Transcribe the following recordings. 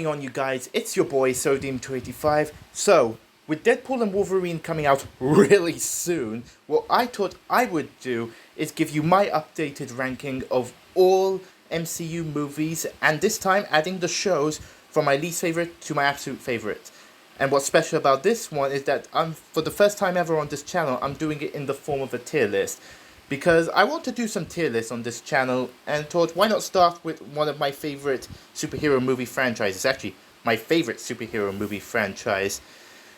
going on, you guys? It's your boy Sodium285. So, with Deadpool and Wolverine coming out really soon, what I thought I would do is give you my updated ranking of all MCU movies, and this time adding the shows from my least favorite to my absolute favorite. And what's special about this one is that for the first time ever on this channel, I'm doing it in the form of a tier list. Because I want to do some tier lists on this channel, and thought, why not start with one of my favorite superhero movie franchises. Actually, my favorite superhero movie franchise.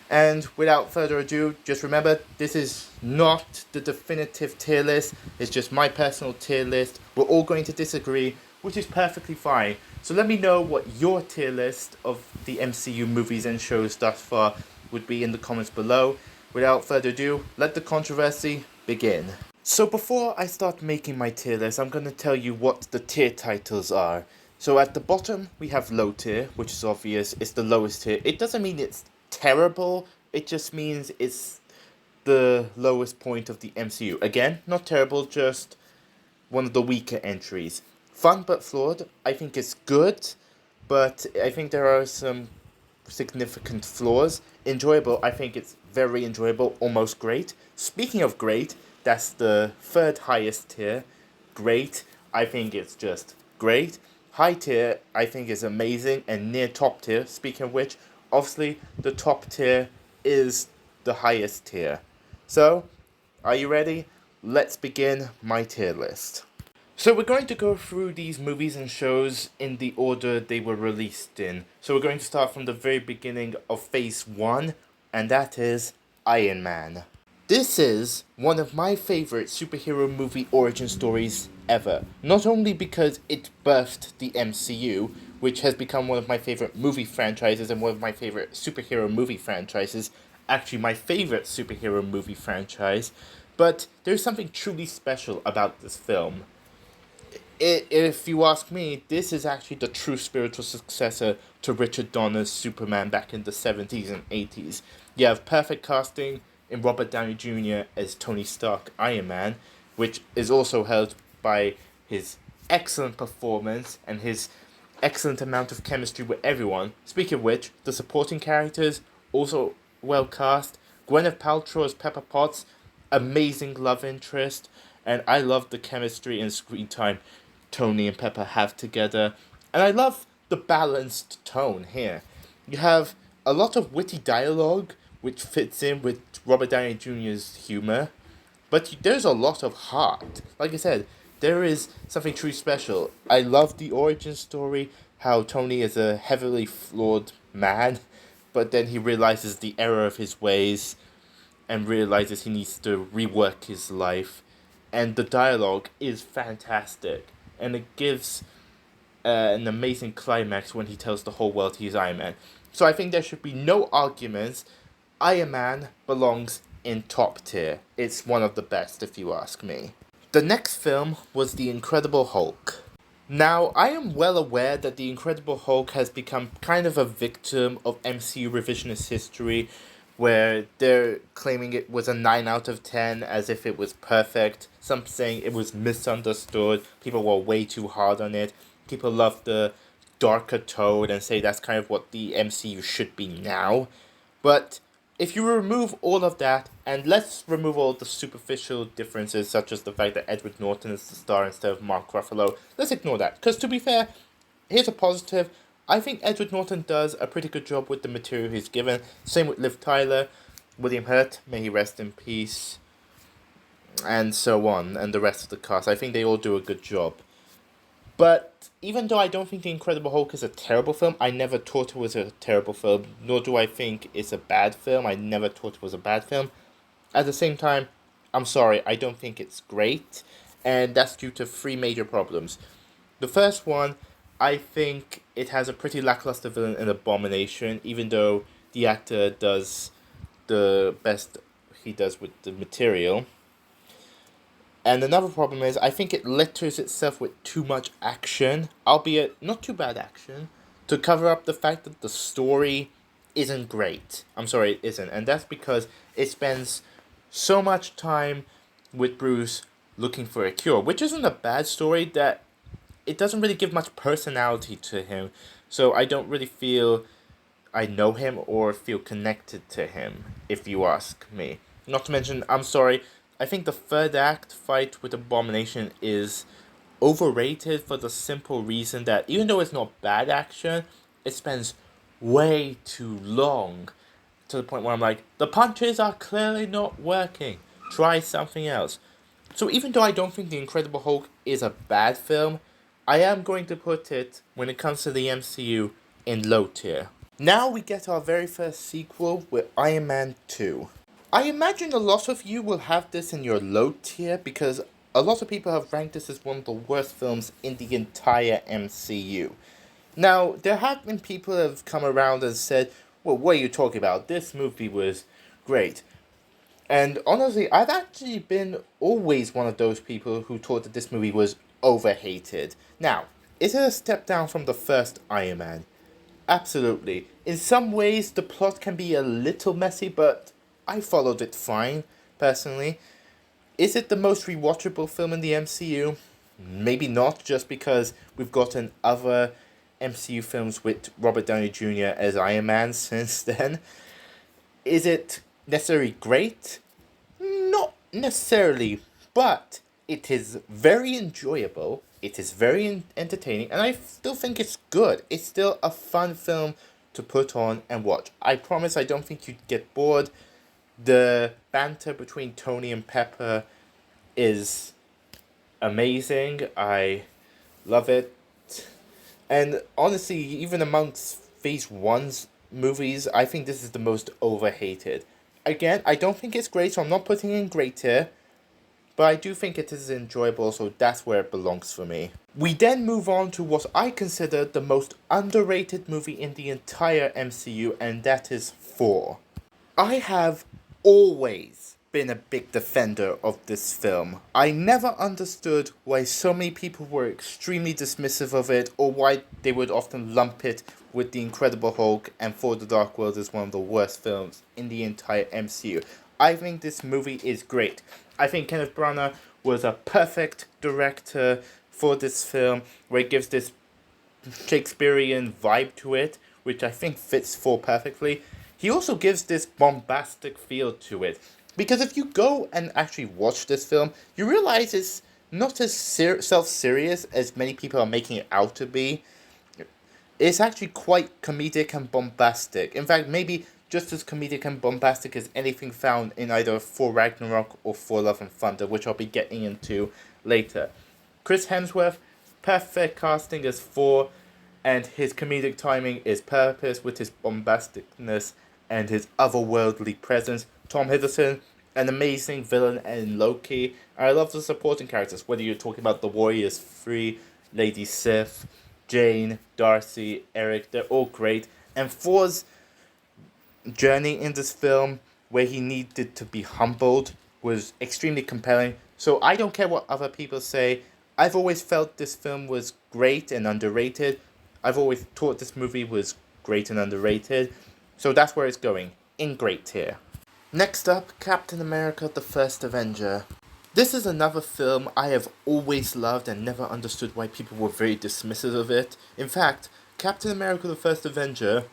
And without further ado, just remember, this is not the definitive tier list. It's just my personal tier list. We're all going to disagree, which is perfectly fine. So let me know what your tier list of the MCU movies and shows thus far would be in the comments below. Without further ado, let the controversy begin. So before I start making my tier list, I'm going to tell you what the tier titles are. So at the bottom, we have low tier, which is obvious. It's the lowest tier. It doesn't mean it's terrible. It just means it's the lowest point of the MCU. Again, not terrible, just one of the weaker entries. Fun but flawed. I think it's good, but I think there are some significant flaws. Enjoyable. I think it's very enjoyable, almost great. Speaking of great, that's the third highest tier. Great. I think it's just great. High tier, I think, is amazing. And near top tier, speaking of which, obviously the top tier is the highest tier. So, are you ready? Let's begin my tier list. So we're going to go through these movies and shows in the order they were released in. So we're going to start from the very beginning of Phase 1, and that is Iron Man. This is one of my favorite superhero movie origin stories ever. Not only because it birthed the MCU, which has become one of my favorite movie franchises and one of my favorite superhero movie franchises, actually my favorite superhero movie franchise, but there's something truly special about this film. If you ask me, this is actually the true spiritual successor to Richard Donner's Superman back in the 70s and 80s. You have perfect casting in Robert Downey Jr. as Tony Stark Iron Man, which is also held by his excellent performance and his excellent amount of chemistry with everyone. Speaking of which, the supporting characters also well cast. Gwyneth Paltrow as Pepper Potts, amazing love interest, and I love the chemistry and screen time Tony and Pepper have together. And I love the balanced tone here. You have a lot of witty dialogue, which fits in with Robert Downey Jr.'s humor, but there's a lot of heart. Like I said, there is something truly special. I love the origin story, how Tony is a heavily flawed man, but then he realizes the error of his ways and realizes he needs to rework his life. And the dialogue is fantastic, and it gives an amazing climax when he tells the whole world he's Iron Man. So I think there should be no arguments. Iron Man belongs in top tier. It's one of the best, if you ask me. The next film was The Incredible Hulk. Now, I am well aware that The Incredible Hulk has become kind of a victim of MCU revisionist history, where they're claiming it was a 9 out of 10 as if it was perfect. Some saying it was misunderstood. People were way too hard on it. People love the darker tone and say that's kind of what the MCU should be now. But if you remove all of that, and let's remove all the superficial differences, such as the fact that Edward Norton is the star instead of Mark Ruffalo, let's ignore that. Because to be fair, here's a positive. I think Edward Norton does a pretty good job with the material he's given. Same with Liv Tyler, William Hurt, may he rest in peace, and so on, and the rest of the cast. I think they all do a good job. But even though I don't think The Incredible Hulk is a terrible film, I never thought it was a terrible film, nor do I think it's a bad film. I never thought it was a bad film. At the same time, I'm sorry, I don't think it's great, and that's due to three major problems. The first one, I think it has a pretty lackluster villain in Abomination, even though the actor does the best he does with the material. And another problem is, I think it litters itself with too much action, albeit not too bad action, to cover up the fact that the story isn't great. I'm sorry, it isn't. And that's because it spends so much time with Bruce looking for a cure, which isn't a bad story, that it doesn't really give much personality to him. So I don't really feel I know him or feel connected to him, if you ask me. Not to mention, I'm sorry, I think the third act fight with Abomination is overrated for the simple reason that even though it's not bad action, it spends way too long to the point where I'm like, the punches are clearly not working. Try something else. So even though I don't think The Incredible Hulk is a bad film, I am going to put it, when it comes to the MCU, in low tier. Now we get our very first sequel with Iron Man 2. I imagine a lot of you will have this in your low tier because a lot of people have ranked this as one of the worst films in the entire MCU. Now, there have been people that have come around and said, well, what are you talking about? This movie was great. And honestly, I've actually been always one of those people who thought that this movie was overhated. Now, is it a step down from the first Iron Man? Absolutely. In some ways, the plot can be a little messy, but I followed it fine, personally. Is it the most rewatchable film in the MCU? Maybe not, just because we've gotten other MCU films with Robert Downey Jr. as Iron Man since then. Is it necessarily great? Not necessarily, but it is very enjoyable. It is very entertaining, and I still think it's good. It's still a fun film to put on and watch. I promise I don't think you'd get bored. The banter between Tony and Pepper is amazing. I love it. And honestly, even amongst Phase 1's movies, I think this is the most overhated. Again, I don't think it's great, so I'm not putting it in great tier. But I do think it is enjoyable, so that's where it belongs for me. We then move on to what I consider the most underrated movie in the entire MCU, and that is Thor. I have always been a big defender of this film. I never understood why so many people were extremely dismissive of it, or why they would often lump it with The Incredible Hulk and Thor: The Dark World as one of the worst films in the entire MCU. I think this movie is great. I think Kenneth Branagh was a perfect director for this film, where it gives this Shakespearean vibe to it, which I think fits Thor perfectly. He also gives this bombastic feel to it. Because if you go and actually watch this film, you realize it's not as self-serious as many people are making it out to be. It's actually quite comedic and bombastic. In fact, maybe just as comedic and bombastic as anything found in either Thor Ragnarok or Thor Love and Thunder, which I'll be getting into later. Chris Hemsworth, perfect casting as Thor, and his comedic timing is purpose with his bombasticness and his otherworldly presence. Tom Hiddleston, an amazing villain in Loki. And I love the supporting characters, whether you're talking about the Warriors 3, Lady Sif, Jane, Darcy, Eric, they're all great. And Thor's journey in this film, where he needed to be humbled, was extremely compelling. So I don't care what other people say. I've always felt this film was great and underrated. I've always thought this movie was great and underrated. So that's where it's going, in great tier. Next up, Captain America: The First Avenger. This is another film I have always loved and never understood why people were very dismissive of it. In fact, Captain America: The First Avenger,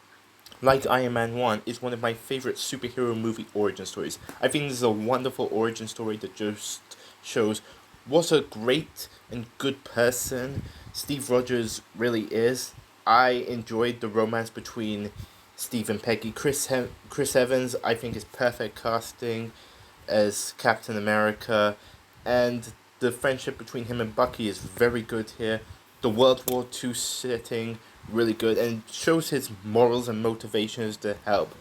like Iron Man 1, is one of my favorite superhero movie origin stories. I think this is a wonderful origin story that just shows what a great and good person Steve Rogers really is. I enjoyed the romance between Steve and Peggy. Chris Evans, I think, is perfect casting as Captain America, and the friendship between him and Bucky is very good here. The World War II setting, really good, and shows his morals and motivations to help.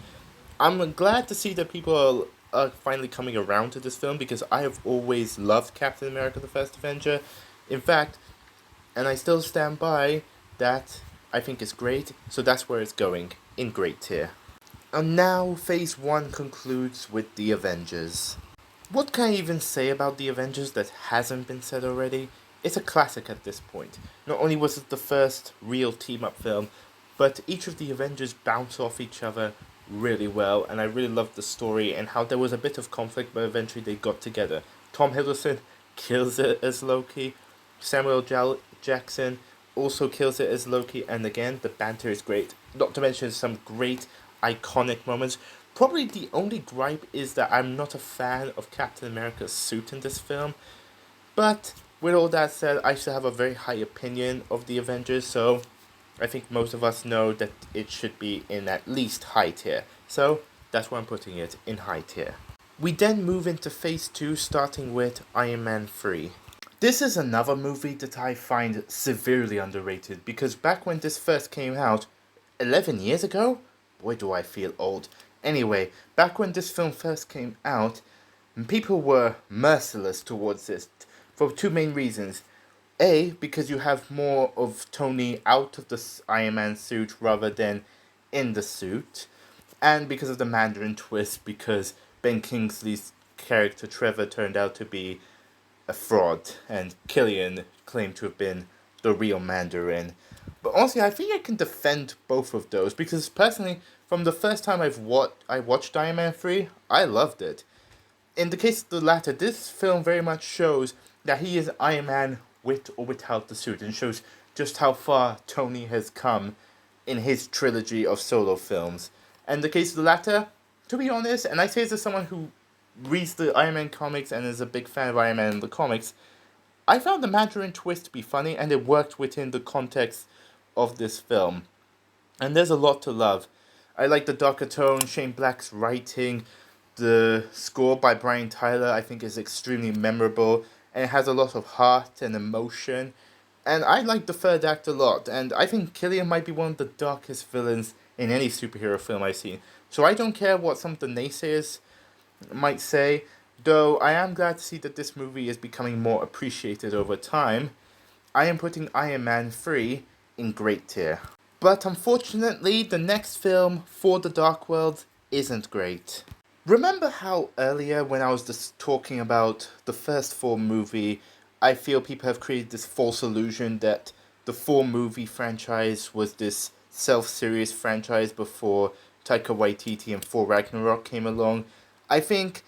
I'm glad to see that people are finally coming around to this film, because I have always loved Captain America: The First Avenger. In fact, and I still stand by that, I think it's great, so that's where it's going, in great tier. And now, Phase 1 concludes with The Avengers. What can I even say about The Avengers that hasn't been said already? It's a classic at this point. Not only was it the first real team-up film, but each of the Avengers bounce off each other really well, and I really loved the story and how there was a bit of conflict, but eventually they got together. Tom Hiddleston kills it as Loki. Samuel Jackson also kills it as Loki, and again, the banter is great. Not to mention some great iconic moments. Probably the only gripe is that I'm not a fan of Captain America's suit in this film, but with all that said, I still have a very high opinion of the Avengers, so I think most of us know that it should be in at least high tier. So that's why I'm putting it in high tier. We then move into phase 2, starting with Iron Man 3. This is another movie that I find severely underrated, because back when this first came out, 11 years ago? Boy, do I feel old. Anyway, back when this film first came out, people were merciless towards this for two main reasons. A, because you have more of Tony out of the Iron Man suit rather than in the suit, and because of the Mandarin twist, because Ben Kingsley's character Trevor turned out to be a fraud, and Killian claimed to have been the real Mandarin. But honestly, I think I can defend both of those, because personally, from the first time I watched Iron Man 3, I loved it. In the case of the latter, this film very much shows that he is Iron Man with or without the suit, and shows just how far Tony has come in his trilogy of solo films. And in the case of the latter, to be honest, and I say this as someone who reads the Iron Man comics and is a big fan of Iron Man in the comics, I found the Mandarin twist to be funny, and it worked within the context of this film. And there's a lot to love. I like the darker tone, Shane Black's writing, the score by Brian Tyler I think is extremely memorable, and it has a lot of heart and emotion. And I like the third act a lot, and I think Killian might be one of the darkest villains in any superhero film I've seen. So I don't care what some of the naysayers might say, though I am glad to see that this movie is becoming more appreciated over time. I am putting Iron Man 3 in great tier. But unfortunately, the next film, For the Dark World, isn't great. Remember how earlier when I was just talking about the first Thor movie, I feel people have created this false illusion that the Thor movie franchise was this self-serious franchise before Taika Waititi and Thor Ragnarok came along? I think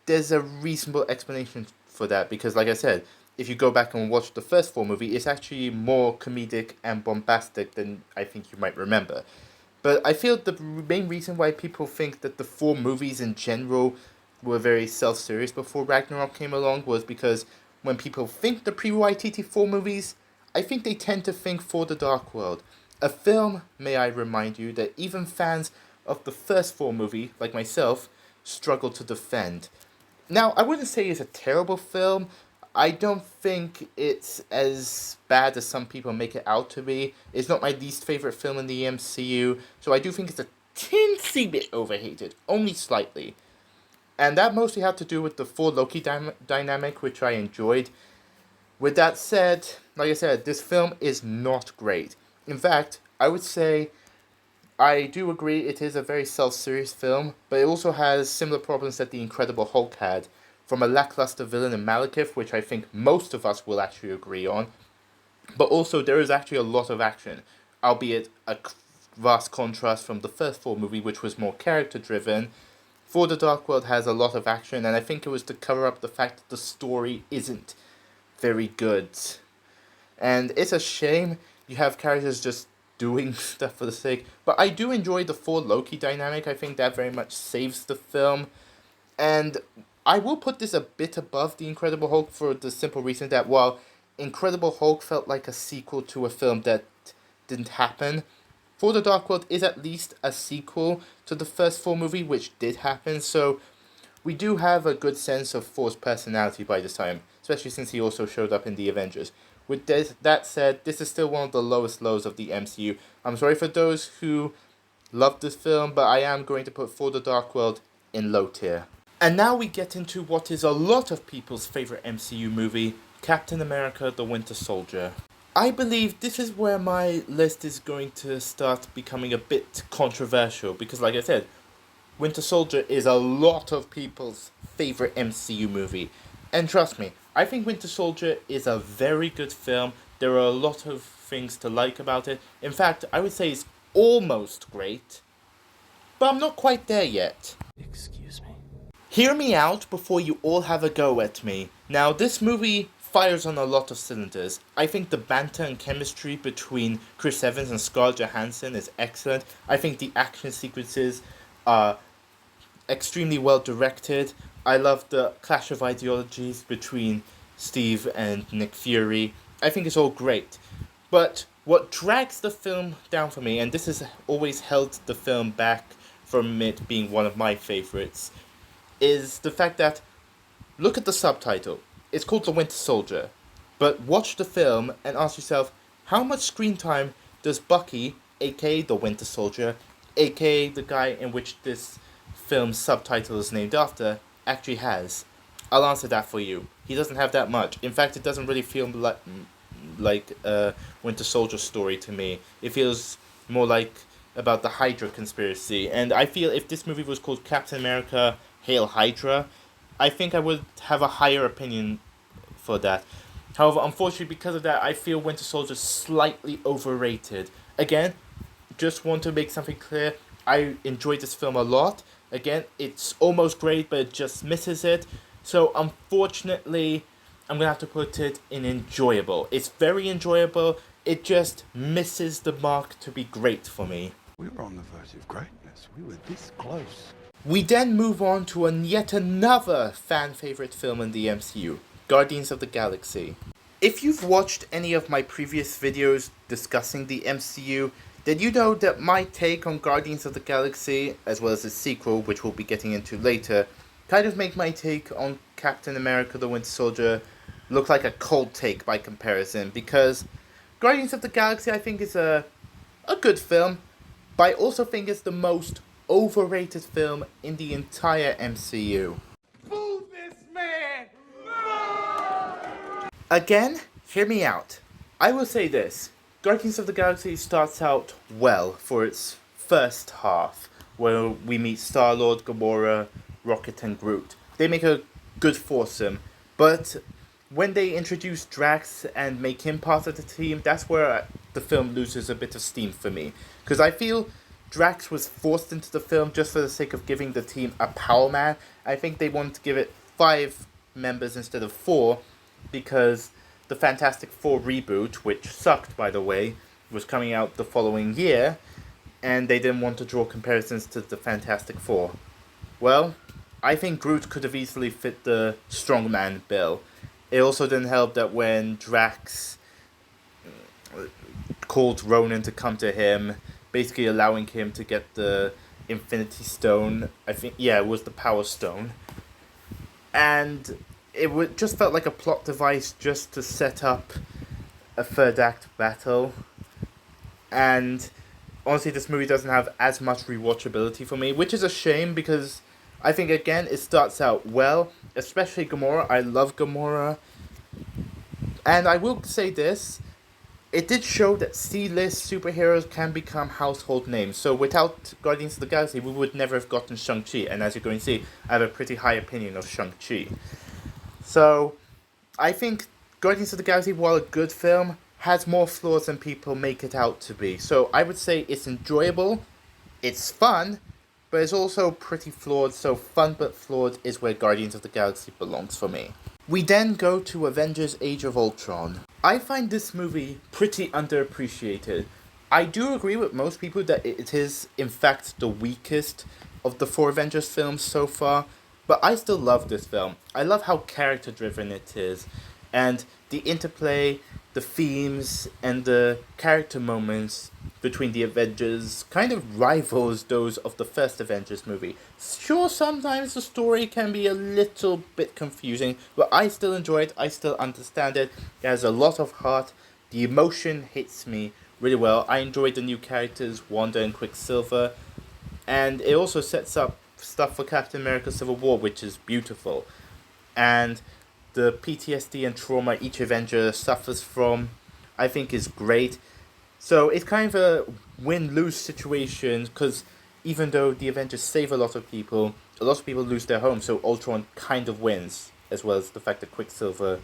there's a reasonable explanation for that, because like I said, if you go back and watch the first Thor movie, it's actually more comedic and bombastic than I think you might remember. But I feel the main reason why people think that the Thor movies in general were very self-serious before Ragnarok came along was because when people think the pre-Waititi Thor movies, I think they tend to think For the Dark World. A film, may I remind you, that even fans of the first Thor movie, like myself, struggle to defend. Now, I wouldn't say it's a terrible film. I don't think it's as bad as some people make it out to be. It's not my least favorite film in the MCU, so I do think it's a teensy bit overhated, only slightly. And that mostly had to do with the Thor Loki dynamic, which I enjoyed. With that said, like I said, this film is not great. In fact, I would say I do agree it is a very self-serious film, but it also has similar problems that The Incredible Hulk had, from a lackluster villain in Malekith, which I think most of us will actually agree on. But also there is actually a lot of action, albeit a vast contrast from the first Thor movie, which was more character-driven. For the Dark World has a lot of action, and I think it was to cover up the fact that the story isn't very good. And it's a shame you have characters just doing stuff for the sake. But I do enjoy the Thor Loki dynamic. I think that very much saves the film. And I will put this a bit above The Incredible Hulk for the simple reason that while Incredible Hulk felt like a sequel to a film that didn't happen, For the Dark World is at least a sequel to the first Thor movie, which did happen, so we do have a good sense of Thor's personality by this time, especially since he also showed up in the Avengers. With that said, this is still one of the lowest lows of the MCU. I'm sorry for those who love this film, but I am going to put For the Dark World in low tier. And now we get into what is a lot of people's favorite MCU movie, Captain America: The Winter Soldier. I believe this is where my list is going to start becoming a bit controversial, because like I said, Winter Soldier is a lot of people's favorite MCU movie. And trust me, I think Winter Soldier is a very good film. There are a lot of things to like about it. In fact, I would say it's almost great, but I'm not quite there yet. Excuse me. Hear me out before you all have a go at me. Now, this movie fires on a lot of cylinders. I think the banter and chemistry between Chris Evans and Scarlett Johansson is excellent. I think the action sequences are extremely well directed. I love the clash of ideologies between Steve and Nick Fury. I think it's all great. But what drags the film down for me, and this has always held the film back from it being one of my favorites, is the fact that, look at the subtitle. It's called The Winter Soldier. But watch the film and ask yourself, how much screen time does Bucky, aka the Winter Soldier, aka the guy in which this film's subtitle is named after, actually has? I'll answer that for you. He doesn't have that much. In fact, it doesn't really feel like a Winter Soldier story to me. It feels more like about the Hydra conspiracy. And I feel if this movie was called Captain America Hail Hydra, I think I would have a higher opinion for that. However, unfortunately, because of that, I feel Winter Soldier is slightly overrated. Again, just want to make something clear. I enjoyed this film a lot. Again, it's almost great, but it just misses it. So, unfortunately, I'm going to have to put it in enjoyable. It's very enjoyable. It just misses the mark to be great for me. We were on the verge of greatness. We were this close. We then move on to yet another fan favorite film in the MCU, Guardians of the Galaxy. If you've watched any of my previous videos discussing the MCU, then you know that my take on Guardians of the Galaxy, as well as the sequel, which we'll be getting into later, kind of make my take on Captain America the Winter Soldier look like a cold take by comparison, because Guardians of the Galaxy I think is a good film, but I also think it's the most overrated film in the entire MCU. Boo this man! Again, hear me out. I will say this. Guardians of the Galaxy starts out well for its first half, where we meet Star-Lord, Gamora, Rocket and Groot. They make a good foursome, but when they introduce Drax and make him part of the team, that's where the film loses a bit of steam for me. Because I feel Drax was forced into the film just for the sake of giving the team a power man. I think they wanted to give it 5 members instead of 4, because the Fantastic Four reboot, which sucked by the way, was coming out the following year, and they didn't want to draw comparisons to the Fantastic Four. Well, I think Groot could have easily fit the strongman bill. It also didn't help that when Drax called Ronan to come to him, basically allowing him to get the Infinity Stone, it was the Power Stone, and it just felt like a plot device just to set up a third act battle. And honestly, this movie doesn't have as much rewatchability for me, which is a shame, because I think, again, it starts out well, especially Gamora. I love Gamora. And I will say this, it did show that C-list superheroes can become household names. So without Guardians of the Galaxy, we would never have gotten Shang-Chi. And as you're going to see, I have a pretty high opinion of Shang-Chi. So I think Guardians of the Galaxy, while a good film, has more flaws than people make it out to be. So I would say it's enjoyable, it's fun, but it's also pretty flawed. So fun but flawed is where Guardians of the Galaxy belongs for me. We then go to Avengers Age of Ultron. I find this movie pretty underappreciated. I do agree with most people that it is, in fact, the weakest of the 4 Avengers films so far, but I still love this film. I love how character-driven it is, and the interplay, the themes, and the character moments between the Avengers kind of rivals those of the first Avengers movie. Sure, sometimes the story can be a little bit confusing, but I still enjoy it, I still understand it. It has a lot of heart, the emotion hits me really well. I enjoyed the new characters, Wanda and Quicksilver, and it also sets up stuff for Captain America Civil War, which is beautiful. And the PTSD and trauma each Avenger suffers from, I think, is great. So it's kind of a win-lose situation, because even though the Avengers save a lot of people lose their homes, so Ultron kind of wins, as well as the fact that Quicksilver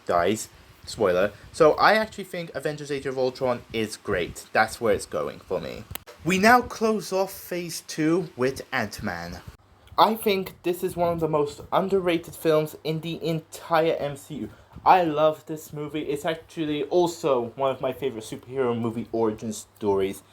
dies. Spoiler. So I actually think Avengers Age of Ultron is great. That's where it's going for me. We now close off Phase 2 with Ant-Man. I think this is one of the most underrated films in the entire MCU. I love this movie. It's actually also one of my favorite superhero movie origin stories.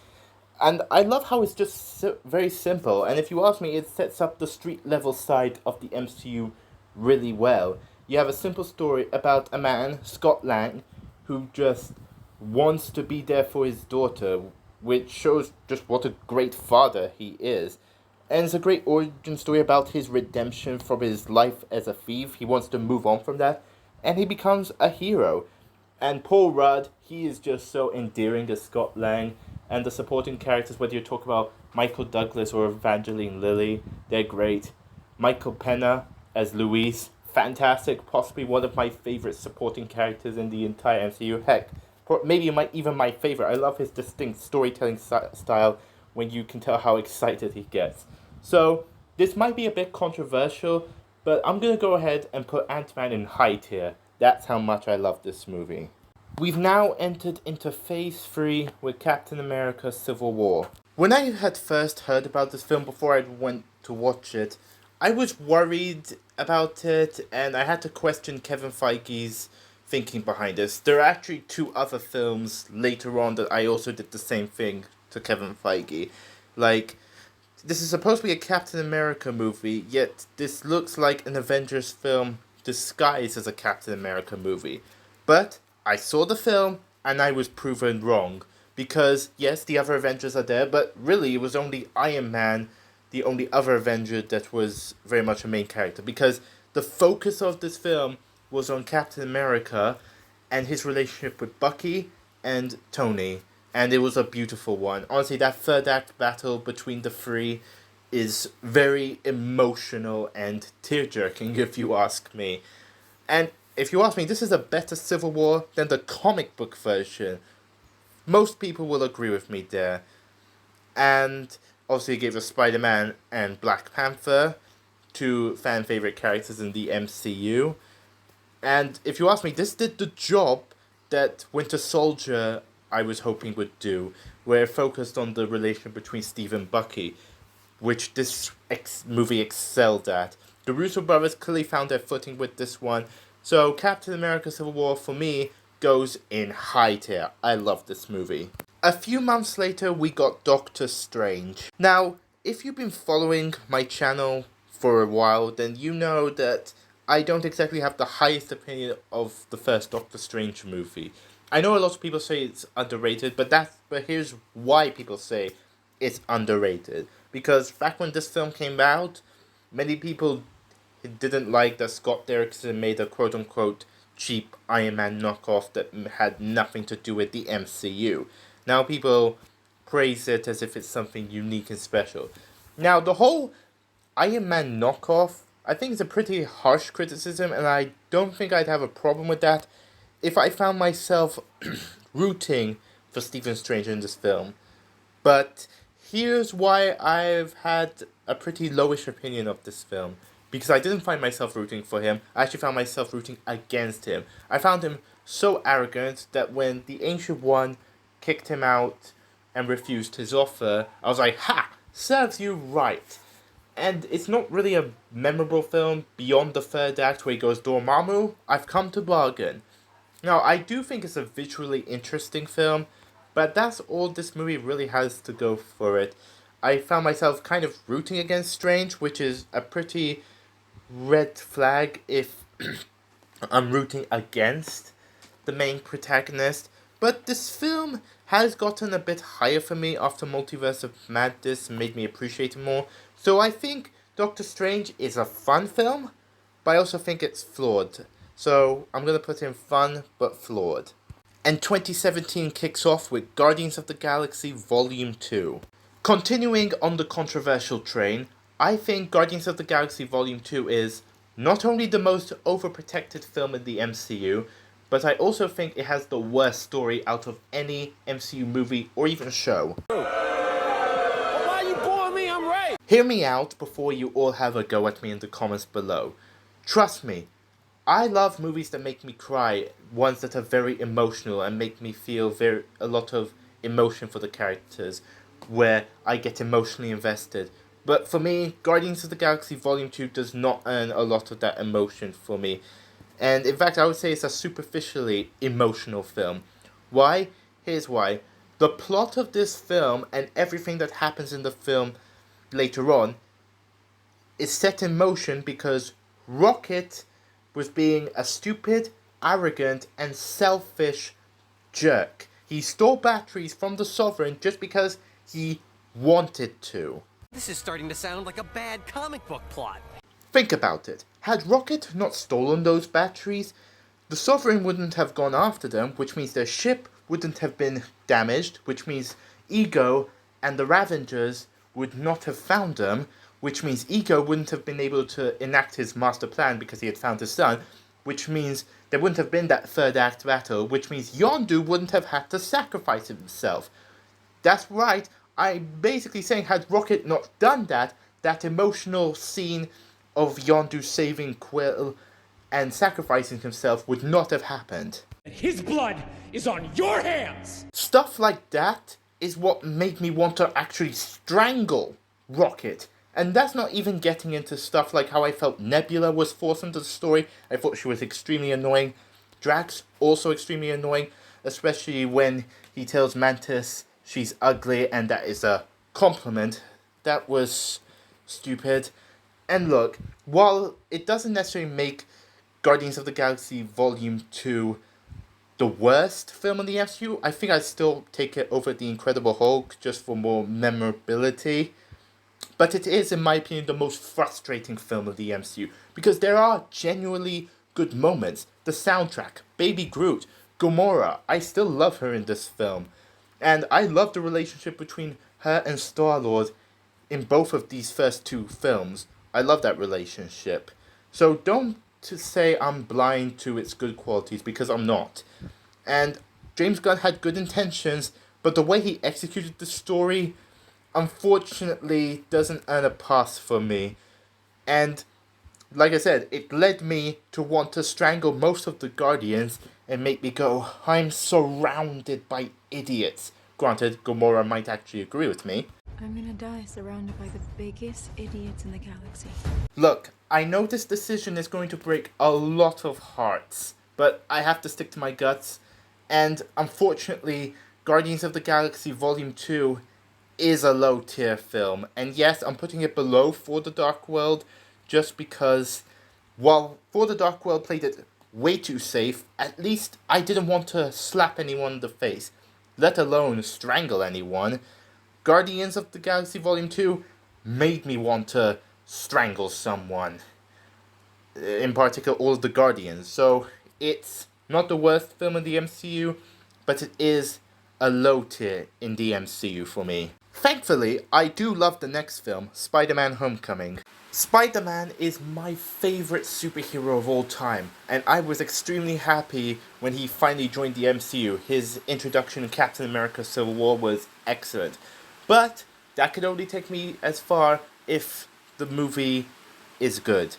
And I love how it's just very simple. And if you ask me, it sets up the street level side of the MCU really well. You have a simple story about a man, Scott Lang, who just wants to be there for his daughter, which shows just what a great father he is. And it's a great origin story about his redemption from his life as a thief. He wants to move on from that, and he becomes a hero. And Paul Rudd, he is just so endearing as Scott Lang. And the supporting characters, whether you talk about Michael Douglas or Evangeline Lilly, they're great. Michael Pena as Luis, fantastic, possibly one of my favorite supporting characters in the entire MCU. Heck, maybe even my favorite. I love his distinct storytelling style when you can tell how excited he gets. So, this might be a bit controversial, but I'm going to go ahead and put Ant-Man in high tier. That's how much I love this movie. We've now entered into Phase 3 with Captain America Civil War. When I had first heard about this film before I went to watch it, I was worried about it and I had to question Kevin Feige's thinking behind this. There are actually 2 other films later on that I also did the same thing to Kevin Feige. Like, this is supposed to be a Captain America movie, yet this looks like an Avengers film disguised as a Captain America movie. But I saw the film and I was proven wrong. Because, yes, the other Avengers are there, but really it was only Iron Man, the only other Avenger that was very much a main character. Because the focus of this film was on Captain America and his relationship with Bucky and Tony. And it was a beautiful one. Honestly, that third act battle between the 3 is very emotional and tear-jerking, if you ask me. And if you ask me, this is a better Civil War than the comic book version. Most people will agree with me there. And obviously it gave us Spider-Man and Black Panther, 2 fan-favorite characters in the MCU. And if you ask me, this did the job that Winter Soldier I was hoping would do, where it focused on the relation between Steve and Bucky, which this movie excelled at. The Russo brothers clearly found their footing with this one, so Captain America Civil War, for me, goes in high tier. I love this movie. A few months later, we got Doctor Strange. Now, if you've been following my channel for a while, then you know that I don't exactly have the highest opinion of the first Doctor Strange movie. I know a lot of people say it's underrated, but here's why people say it's underrated. Because back when this film came out, many people didn't like that Scott Derrickson made a quote-unquote cheap Iron Man knockoff that had nothing to do with the MCU. Now people praise it as if it's something unique and special. Now, the whole Iron Man knockoff, I think is a pretty harsh criticism, and I don't think I'd have a problem with that if I found myself rooting for Stephen Strange in this film. But here's why I've had a pretty lowish opinion of this film. Because I didn't find myself rooting for him, I actually found myself rooting against him. I found him so arrogant that when the Ancient One kicked him out and refused his offer, I was like, ha! Serves you right. And it's not really a memorable film beyond the third act where he goes, Dormammu, I've come to bargain. Now, I do think it's a visually interesting film, but that's all this movie really has to go for it. I found myself kind of rooting against Strange, which is a pretty red flag if I'm rooting against the main protagonist. But this film has gotten a bit higher for me after Multiverse of Madness made me appreciate it more. So I think Doctor Strange is a fun film, but I also think it's flawed. So I'm going to put in fun but flawed. And 2017 kicks off with Guardians of the Galaxy Volume 2. Continuing on the controversial train, I think Guardians of the Galaxy Volume 2 is not only the most overprotected film in the MCU, but I also think it has the worst story out of any MCU movie or even show. Why you boring me? I'm right. Hear me out before you all have a go at me in the comments below. Trust me, I love movies that make me cry, ones that are very emotional and make me feel a lot of emotion for the characters, where I get emotionally invested. But for me, Guardians of the Galaxy Volume 2 does not earn a lot of that emotion for me. And in fact, I would say it's a superficially emotional film. Why? Here's why. The plot of this film and everything that happens in the film later on is set in motion because Rocket was being a stupid, arrogant, and selfish jerk. He stole batteries from the Sovereign just because he wanted to. This is starting to sound like a bad comic book plot. Think about it. Had Rocket not stolen those batteries, the Sovereign wouldn't have gone after them, which means their ship wouldn't have been damaged, which means Ego and the Ravengers would not have found them, which means Ego wouldn't have been able to enact his master plan because he had found his son, which means there wouldn't have been that third act battle, which means Yondu wouldn't have had to sacrifice himself. That's right, I'm basically saying had Rocket not done that, that emotional scene of Yondu saving Quill and sacrificing himself would not have happened. His blood is on your hands! Stuff like that is what made me want to actually strangle Rocket. And that's not even getting into stuff like how I felt Nebula was forced into the story. I thought she was extremely annoying. Drax, also extremely annoying, especially when he tells Mantis she's ugly and that is a compliment. That was stupid. And look, while it doesn't necessarily make Guardians of the Galaxy Volume 2 the worst film in the MCU, I think I'd still take it over The Incredible Hulk just for more memorability. But it is, in my opinion, the most frustrating film of the MCU because there are genuinely good moments. The soundtrack, Baby Groot, Gamora, I still love her in this film. And I love the relationship between her and Star-Lord in both of these first two films. I love that relationship. So don't say I'm blind to its good qualities because I'm not. And James Gunn had good intentions, but the way he executed the story unfortunately doesn't earn a pass for me. And like I said, it led me to want to strangle most of the Guardians and make me go, I'm surrounded by idiots. Granted, Gamora might actually agree with me. I'm gonna die surrounded by the biggest idiots in the galaxy. Look, I know this decision is going to break a lot of hearts, but I have to stick to my guts. And unfortunately, Guardians of the Galaxy Volume 2 is a low tier film. And yes, I'm putting it below For the Dark World just because while For the Dark World played it way too safe, at least I didn't want to slap anyone in the face, let alone strangle anyone. Guardians of the Galaxy Volume 2 made me want to strangle someone. In particular, all of the Guardians. So it's not the worst film in the MCU, but it is a low tier in the MCU for me. Thankfully, I do love the next film, Spider-Man Homecoming. Spider-Man is my favorite superhero of all time, and I was extremely happy when he finally joined the MCU. His introduction in Captain America Civil War was excellent. But that could only take me as far if the movie is good.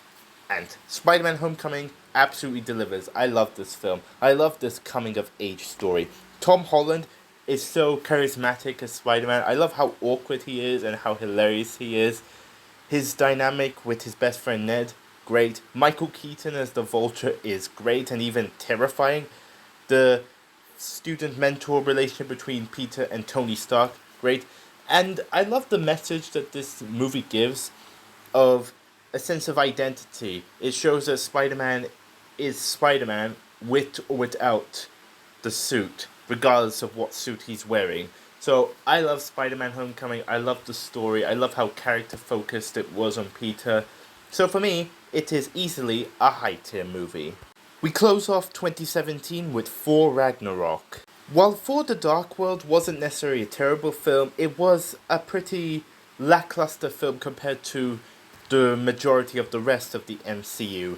And Spider-Man Homecoming absolutely delivers. I love this film. I love this coming-of-age story. Tom Holland is so charismatic as Spider-Man. I love how awkward he is and how hilarious he is. His dynamic with his best friend Ned, great. Michael Keaton as the Vulture is great and even terrifying. The student-mentor relationship between Peter and Tony Stark, great. And I love the message that this movie gives of a sense of identity. It shows that Spider-Man is Spider-Man with or without the suit, regardless of what suit he's wearing. So I love Spider-Man Homecoming. I love the story. I love how character-focused it was on Peter. So for me, it is easily a high-tier movie. We close off 2017 with Thor Ragnarok. While For the Dark World wasn't necessarily a terrible film, it was a pretty lackluster film compared to the majority of the rest of the MCU.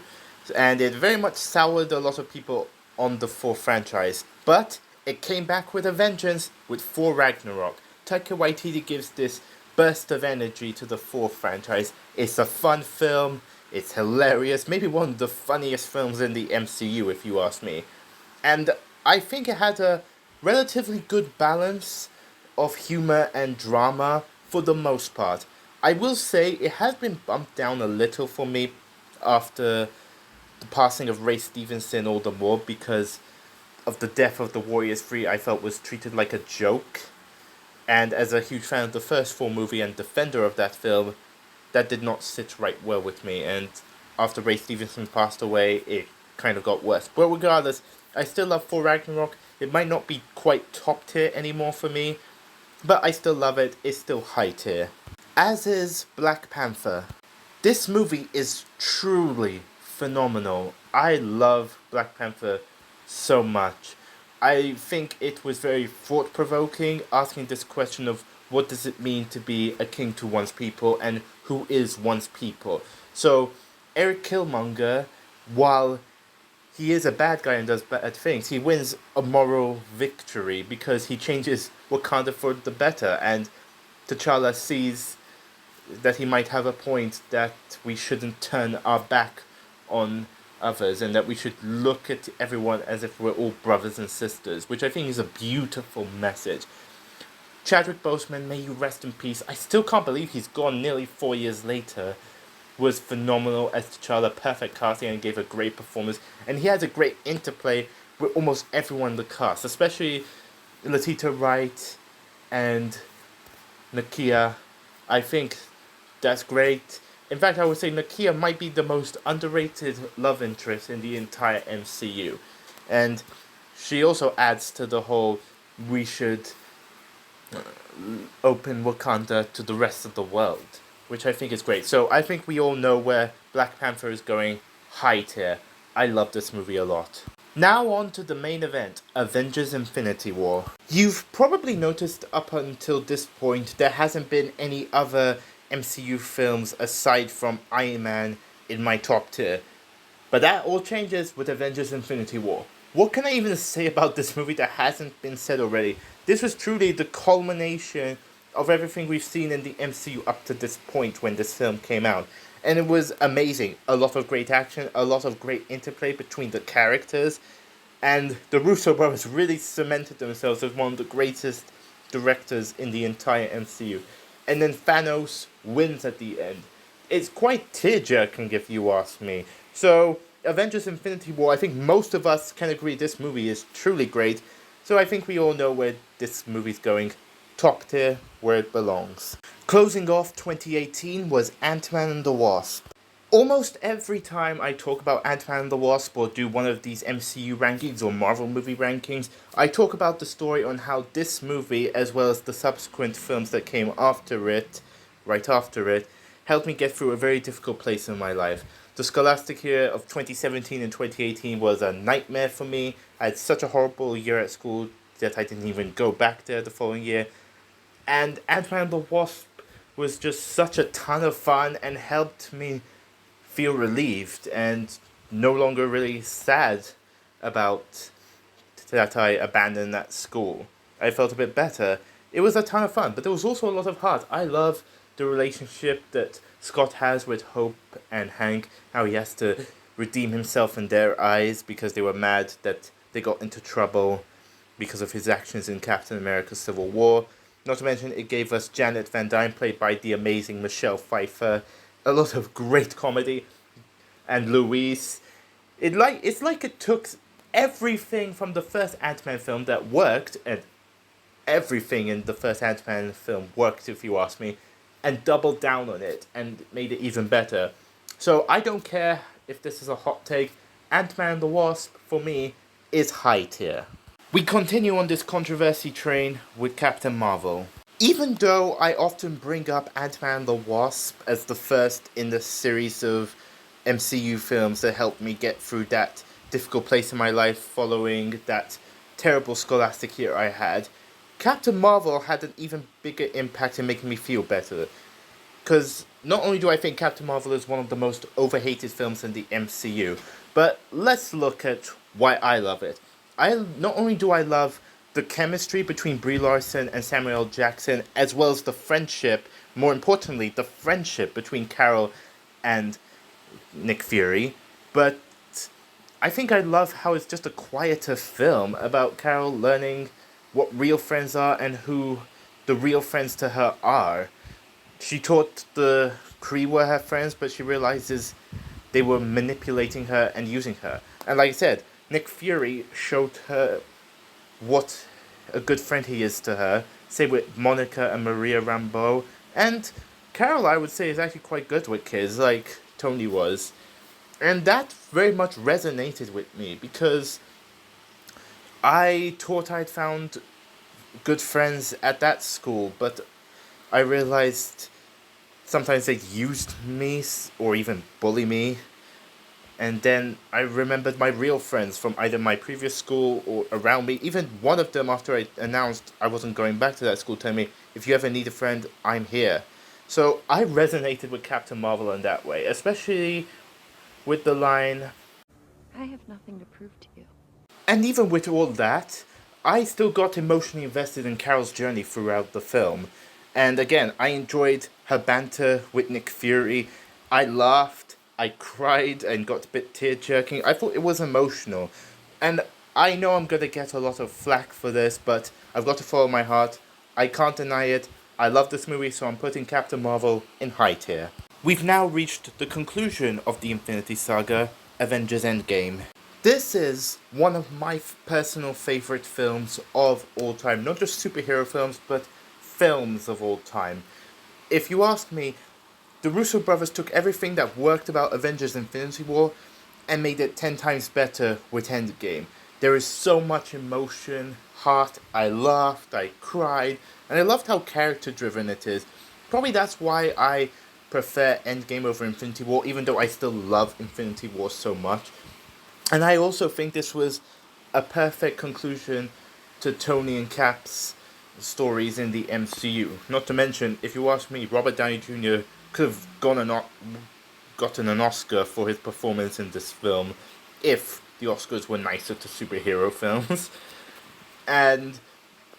And it very much soured a lot of people on the Thor franchise. But it came back with a vengeance with Thor Ragnarok. Taika Waititi gives this burst of energy to the Thor franchise. It's a fun film, it's hilarious, maybe one of the funniest films in the MCU if you ask me. And I think it had a relatively good balance of humor and drama for the most part. I will say it has been bumped down a little for me after the passing of Ray Stevenson all the more because of the death of the Warriors 3 I felt was treated like a joke. And as a huge fan of the first 4 movie and defender of that film, that did not sit right well with me. And after Ray Stevenson passed away, it kind of got worse. But regardless, I still love Thor Ragnarok. It might not be quite top tier anymore for me, but I still love it. It's still high tier. As is Black Panther. This movie is truly phenomenal. I love Black Panther so much. I think it was very thought-provoking, asking this question of what does it mean to be a king to one's people and who is one's people. So Eric Killmonger, while he is a bad guy and does bad things, he wins a moral victory because he changes Wakanda for the better, and T'Challa sees that he might have a point, that we shouldn't turn our back on others and that we should look at everyone as if we're all brothers and sisters, which I think is a beautiful message. Chadwick Boseman, may you rest in peace. I still can't believe he's gone nearly 4 years later. Was phenomenal as T'Challa, perfect casting, and gave a great performance. And he has a great interplay with almost everyone in the cast, especially Letitia Wright and Nakia. I think that's great. In fact, I would say Nakia might be the most underrated love interest in the entire MCU. And she also adds to the whole, we should open Wakanda to the rest of the world, which I think is great. So I think we all know where Black Panther is going, high tier. I love this movie a lot. Now on to the main event, Avengers Infinity War. You've probably noticed up until this point there hasn't been any other MCU films aside from Iron Man in my top tier. But that all changes with Avengers Infinity War. What can I even say about this movie that hasn't been said already? This was truly the culmination of everything we've seen in the MCU up to this point when this film came out. And it was amazing. A lot of great action, a lot of great interplay between the characters, and the Russo brothers really cemented themselves as one of the greatest directors in the entire MCU. And then Thanos wins at the end. It's quite tear-jerking if you ask me. So, Avengers Infinity War, I think most of us can agree this movie is truly great. So I think we all know where this movie's going. Top tier, where it belongs. Closing off 2018 was Ant-Man and the Wasp. Almost every time I talk about Ant-Man and the Wasp or do one of these MCU rankings or Marvel movie rankings, I talk about the story on how this movie, as well as the subsequent films that came after it, right after it, helped me get through a very difficult place in my life. The scholastic year of 2017 and 2018 was a nightmare for me. I had such a horrible year at school that I didn't even go back there the following year. And Ant-Man and the Wasp was just such a ton of fun and helped me feel relieved and no longer really sad about that I abandoned that school. I felt a bit better. It was a ton of fun, but there was also a lot of heart. I love the relationship that Scott has with Hope and Hank, how he has to redeem himself in their eyes because they were mad that they got into trouble because of his actions in Captain America Civil War. Not to mention, it gave us Janet Van Dyne, played by the amazing Michelle Pfeiffer. A lot of great comedy. And Louise. It's like it took everything from the first Ant-Man film that worked, and everything in the first Ant-Man film worked, if you ask me, and doubled down on it and made it even better. So I don't care if this is a hot take. Ant-Man and the Wasp, for me, is high tier. We continue on this controversy train with Captain Marvel. Even though I often bring up Ant-Man and the Wasp as the first in the series of MCU films that helped me get through that difficult place in my life following that terrible scholastic year I had, Captain Marvel had an even bigger impact in making me feel better. Because not only do I think Captain Marvel is one of the most overhated films in the MCU, but let's look at why I love it. Not only do I love the chemistry between Brie Larson and Samuel L. Jackson, as well as the friendship, more importantly, the friendship between Carol and Nick Fury, but I think I love how it's just a quieter film about Carol learning what real friends are and who the real friends to her are. She thought the Kree were her friends, but she realizes they were manipulating her and using her. And like I said, Nick Fury showed her what a good friend he is to her. Same with Monica and Maria Rambeau. And Carol, I would say, is actually quite good with kids, like Tony was. And that very much resonated with me because I thought I'd found good friends at that school, but I realized sometimes they used me or even bully me. And then I remembered my real friends from either my previous school or around me. Even one of them, after I announced I wasn't going back to that school, told me, if you ever need a friend, I'm here. So I resonated with Captain Marvel in that way, especially with the line, I have nothing to prove to you. and even with all that, I still got emotionally invested in Carol's journey throughout the film. And again, I enjoyed her banter with Nick Fury. I laughed, I cried, and got a bit tear-jerking. I thought it was emotional. And I know I'm going to get a lot of flack for this, but I've got to follow my heart. I can't deny it. I love this movie, so I'm putting Captain Marvel in high tier. We've now reached the conclusion of the Infinity Saga, Avengers Endgame. This is one of my personal favorite films of all time. Not just superhero films, but films of all time. If you ask me, the Russo brothers took everything that worked about Avengers Infinity War and made it 10 times better with Endgame. There is so much emotion, heart, I laughed, I cried, and I loved how character driven it is. Probably that's why I prefer Endgame over Infinity War, even though I still love Infinity War so much. And I also think this was a perfect conclusion to Tony and Cap's stories in the MCU. Not to mention, if you ask me, Robert Downey Jr. could have gotten an Oscar for his performance in this film if the Oscars were nicer to superhero films. And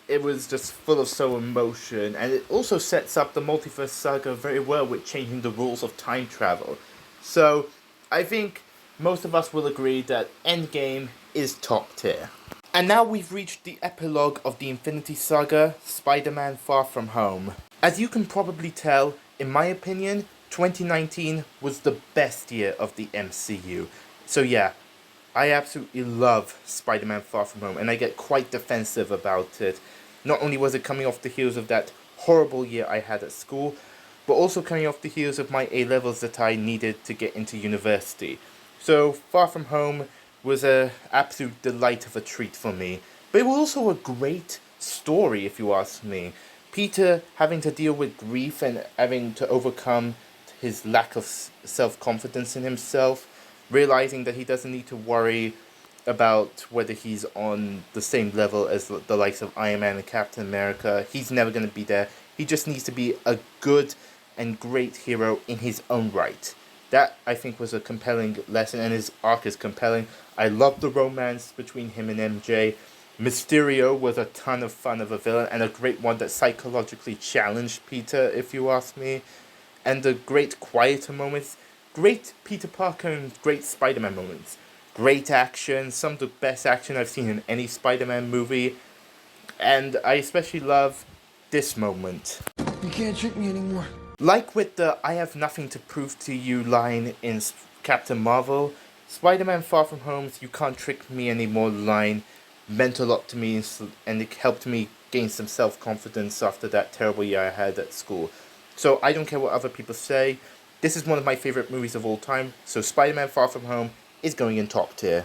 it was just full of so emotion, and it also sets up the multiverse saga very well with changing the rules of time travel. So I think most of us will agree that Endgame is top tier. And now we've reached the epilogue of the Infinity Saga, Spider-Man Far From Home. As you can probably tell, in my opinion, 2019 was the best year of the MCU. So yeah, I absolutely love Spider-Man Far From Home, and I get quite defensive about it. Not only was it coming off the heels of that horrible year I had at school, but also coming off the heels of my A-levels that I needed to get into university. So Far From Home was an absolute delight of a treat for me. But it was also a great story, if you ask me. Peter having to deal with grief and having to overcome his lack of self-confidence in himself, realizing that he doesn't need to worry about whether he's on the same level as the likes of Iron Man and Captain America. He's never going to be there. He just needs to be a good and great hero in his own right. That, I think, was a compelling lesson, and his arc is compelling. I love the romance between him and MJ. Mysterio was a ton of fun of a villain, and a great one that psychologically challenged Peter, if you ask me. And the great quieter moments, great Peter Parker and great Spider-Man moments. Great action, some of the best action I've seen in any Spider-Man movie. And I especially love this moment. You can't trick me anymore. Like with the I have nothing to prove to you line in Captain Marvel, Spider-Man Far From Home's you can't trick me anymore line meant a lot to me, and it helped me gain some self-confidence after that terrible year I had at school. So I don't care what other people say, this is one of my favorite movies of all time, so Spider-Man Far From Home is going in top tier.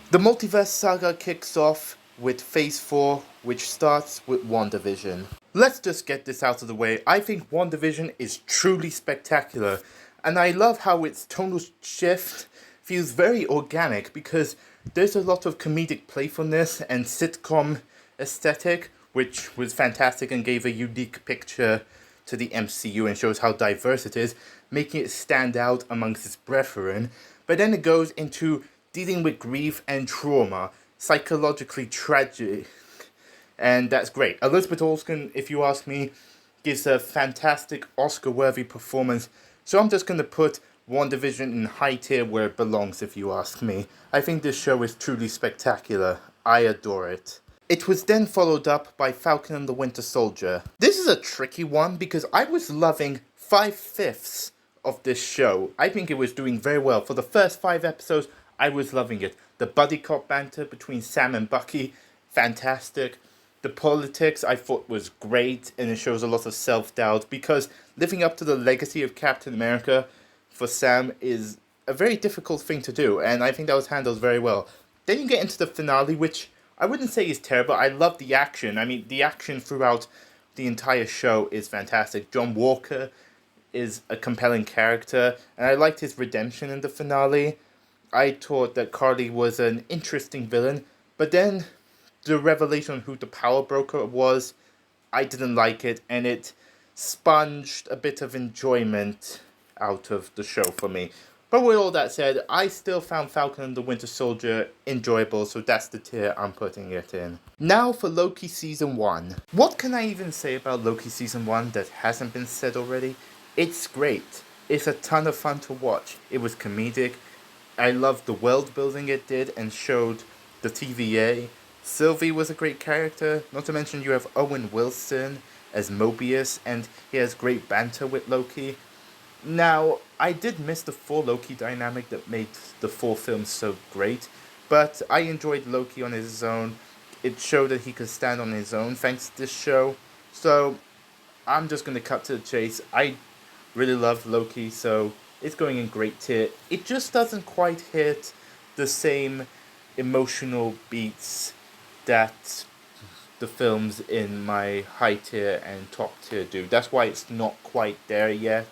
The multiverse saga kicks off with Phase 4, which starts with WandaVision. Let's just get this out of the way. I think WandaVision is truly spectacular, and I love how its tonal shift feels very organic because there's a lot of comedic playfulness and sitcom aesthetic, which was fantastic and gave a unique picture to the MCU and shows how diverse it is, making it stand out amongst its brethren. But then it goes into dealing with grief and trauma, psychologically tragic, and that's great. Elizabeth Olsen, if you ask me, gives a fantastic Oscar-worthy performance, so I'm just going to put WandaVision in high tier where it belongs, if you ask me. I think this show is truly spectacular. I adore it. It was then followed up by Falcon and the Winter Soldier. This is a tricky one because I was loving 5/5 of this show. I think it was doing very well. For the first 5 episodes, I was loving it. The buddy cop banter between Sam and Bucky, fantastic. The politics I thought was great, and it shows a lot of self-doubt because living up to the legacy of Captain America for Sam is a very difficult thing to do, and I think that was handled very well. Then you get into the finale, which I wouldn't say is terrible. I love the action. I mean, the action throughout the entire show is fantastic. John Walker is a compelling character, and I liked his redemption in the finale. I thought that Carly was an interesting villain, but then the revelation on who the power broker was, I didn't like it, and it sponged a bit of enjoyment out of the show for me. But with all that said, I still found Falcon and the Winter Soldier enjoyable, so that's the tier I'm putting it in. Now for Loki Season 1. What can I even say about Loki Season 1 that hasn't been said already? It's great. It's a ton of fun to watch. It was comedic. I loved the world building it did and showed the TVA. Sylvie was a great character. Not to mention you have Owen Wilson as Mobius, and he has great banter with Loki. Now, I did miss the 4 Loki dynamic that made the 4 films so great, but I enjoyed Loki on his own. It showed that he could stand on his own thanks to this show. So, I'm just going to cut to the chase. I really love Loki, so it's going in great tier. It just doesn't quite hit the same emotional beats that the films in my high tier and top tier do. That's why it's not quite there yet.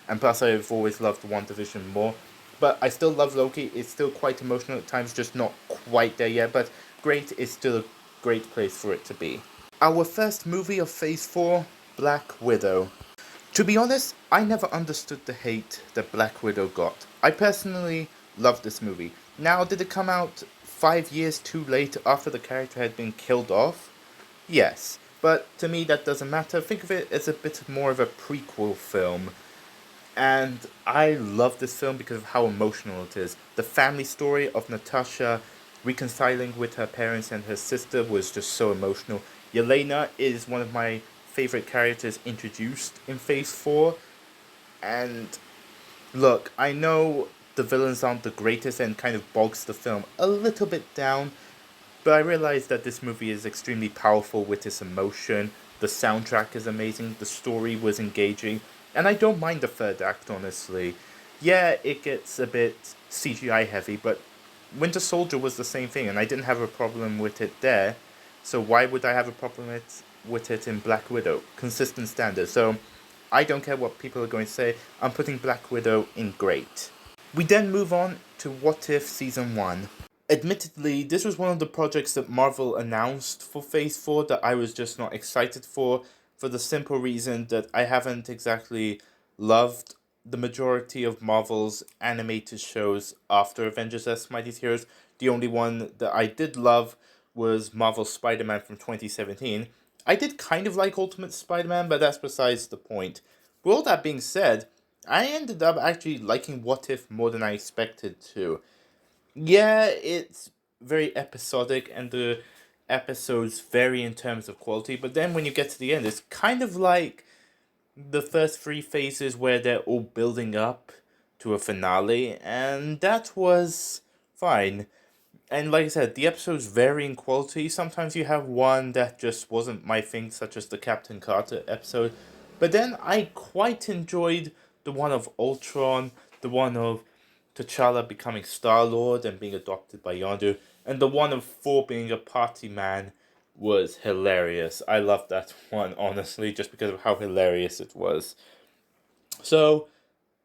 And plus, I've always loved WandaVision more. But I still love Loki. It's still quite emotional at times, just not quite there yet. But great is still a great place for it to be. Our first movie of Phase 4, Black Widow. To be honest, I never understood the hate that Black Widow got. I personally loved this movie. Now, did it come out 5 years too late after the character had been killed off? Yes. But to me, that doesn't matter. Think of it as a bit more of a prequel film. And I love this film because of how emotional it is. The family story of Natasha reconciling with her parents and her sister was just so emotional. Yelena is one of my favorite characters introduced in Phase 4. And look, I know the villains aren't the greatest and kind of bogs the film a little bit down, but I realize that this movie is extremely powerful with its emotion. The soundtrack is amazing, the story was engaging, and I don't mind the third act, honestly. Yeah, it gets a bit CGI heavy, but Winter Soldier was the same thing, and I didn't have a problem with it there. So why would I have a problem with it in Black Widow? Consistent standard. So I don't care what people are going to say. I'm putting Black Widow in great. We then move on to What If Season 1. Admittedly, this was one of the projects that Marvel announced for Phase 4 that I was just not excited for the simple reason that I haven't exactly loved the majority of Marvel's animated shows after Avengers As Mighty Heroes. The only one that I did love was Marvel's Spider-Man from 2017. I did kind of like Ultimate Spider-Man, but that's besides the point. With all that being said, I ended up actually liking What If more than I expected to. Yeah, it's very episodic and the episodes vary in terms of quality, but then when you get to the end, it's kind of like the first 3 phases where they're all building up to a finale, and that was fine. And like I said, the episodes vary in quality. Sometimes you have one that just wasn't my thing, such as the Captain Carter episode, but then I quite enjoyed the one of Ultron, the one of T'Challa becoming Star-Lord and being adopted by Yondu, and the one of Thor being a party man was hilarious. I loved that one, honestly, just because of how hilarious it was. So,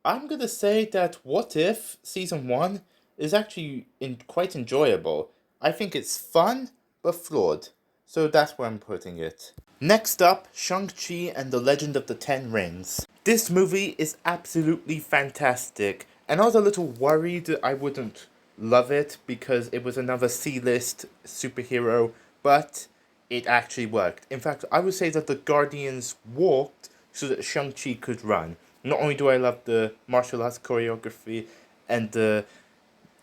I'm gonna say that What If Season 1 is actually quite enjoyable. I think it's fun, but flawed. So that's where I'm putting it. Next up, Shang-Chi and the Legend of the Ten Rings. This movie is absolutely fantastic, and I was a little worried that I wouldn't love it because it was another C-list superhero, but it actually worked. In fact, I would say that the Guardians walked so that Shang-Chi could run. Not only do I love the martial arts choreography and the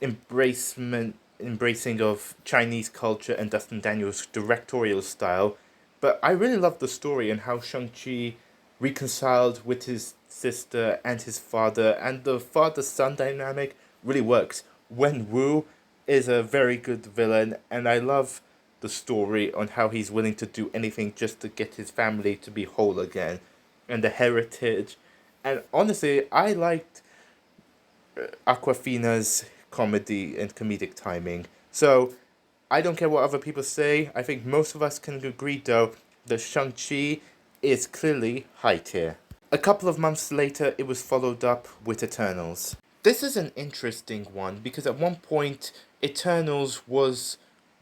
embracing of Chinese culture and Dustin Daniels' directorial style, but I really love the story and how Shang-Chi reconciled with his sister and his father, and the father-son dynamic really works. Wen Wu is a very good villain, and I love the story on how he's willing to do anything just to get his family to be whole again, and the heritage. And honestly, I liked Aquafina's comedy and comedic timing. So, I don't care what other people say. I think most of us can agree, though, that Shang-Chi is clearly high tier. A couple of months later, it was followed up with Eternals. This is an interesting one because at one point, Eternals was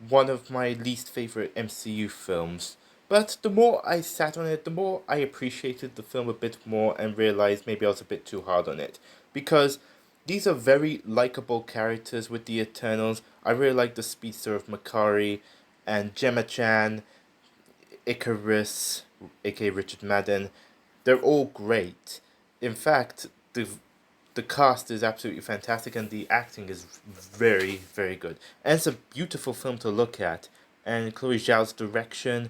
one of my least favorite MCU films. But the more I sat on it, the more I appreciated the film a bit more and realized maybe I was a bit too hard on it. Because these are very likable characters with the Eternals. I really like the speedster of Makari and Gemma-chan, Icarus, aka Richard Madden. They're all great. In fact, the cast is absolutely fantastic and the acting is very, very good. And it's a beautiful film to look at. And Chloe Zhao's direction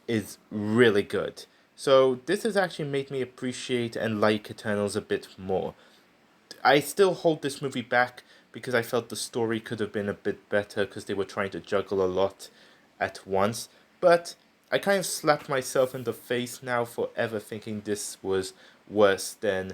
is really good. So this has actually made me appreciate and like Eternals a bit more. I still hold this movie back because I felt the story could have been a bit better because they were trying to juggle a lot at once. But I kind of slapped myself in the face now for ever thinking this was worse than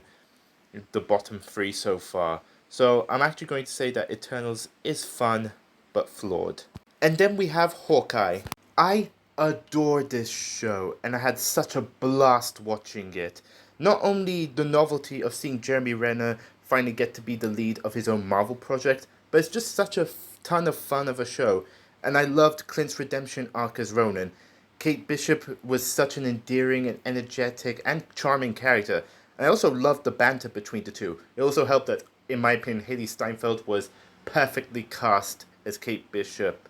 the bottom three so far. So I'm actually going to say that Eternals is fun but flawed. And then we have Hawkeye. I adore this show and I had such a blast watching it. Not only the novelty of seeing Jeremy Renner finally get to be the lead of his own Marvel project, but it's just such a ton of fun of a show. And I loved Clint's redemption arc as Ronan. Kate Bishop was such an endearing and energetic and charming character. And I also loved the banter between the two. It also helped that, in my opinion, Haley Steinfeld was perfectly cast as Kate Bishop.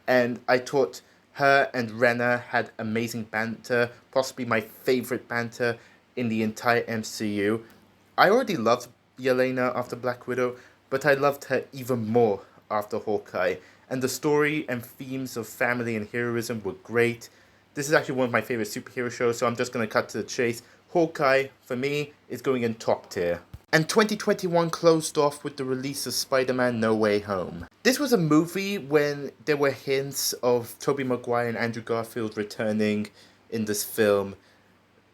And I thought her and Renner had amazing banter, possibly my favorite banter in the entire MCU. I already loved Yelena after Black Widow, but I loved her even more after Hawkeye. And the story and themes of family and heroism were great. This is actually one of my favorite superhero shows, so I'm just going to cut to the chase. Hawkeye, for me, is going in top tier. And 2021 closed off with the release of Spider-Man No Way Home. This was a movie when there were hints of Tobey Maguire and Andrew Garfield returning in this film.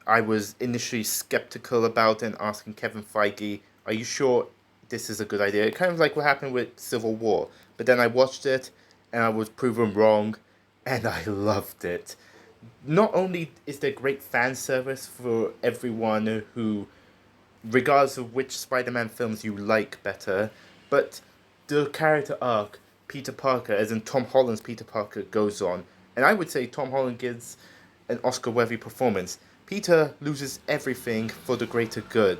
I was initially skeptical about it and asking Kevin Feige, are you sure this is a good idea? Kind of like what happened with Civil War. But then I watched it and I was proven wrong and I loved it. Not only is there great fan service for everyone who, regardless of which Spider-Man films you like better, but the character arc, Peter Parker, as in Tom Holland's Peter Parker, goes on. And I would say Tom Holland gives an Oscar-worthy performance. Peter loses everything for the greater good.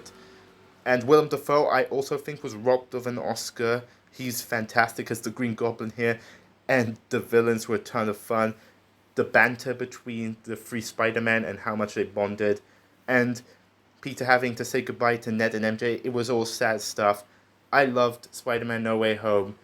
And Willem Dafoe, I also think, was robbed of an Oscar. He's fantastic as the Green Goblin here. And the villains were a ton of fun. The banter between the three Spider-Man and how much they bonded. And Peter having to say goodbye to Ned and MJ, it was all sad stuff. I loved Spider-Man No Way Home,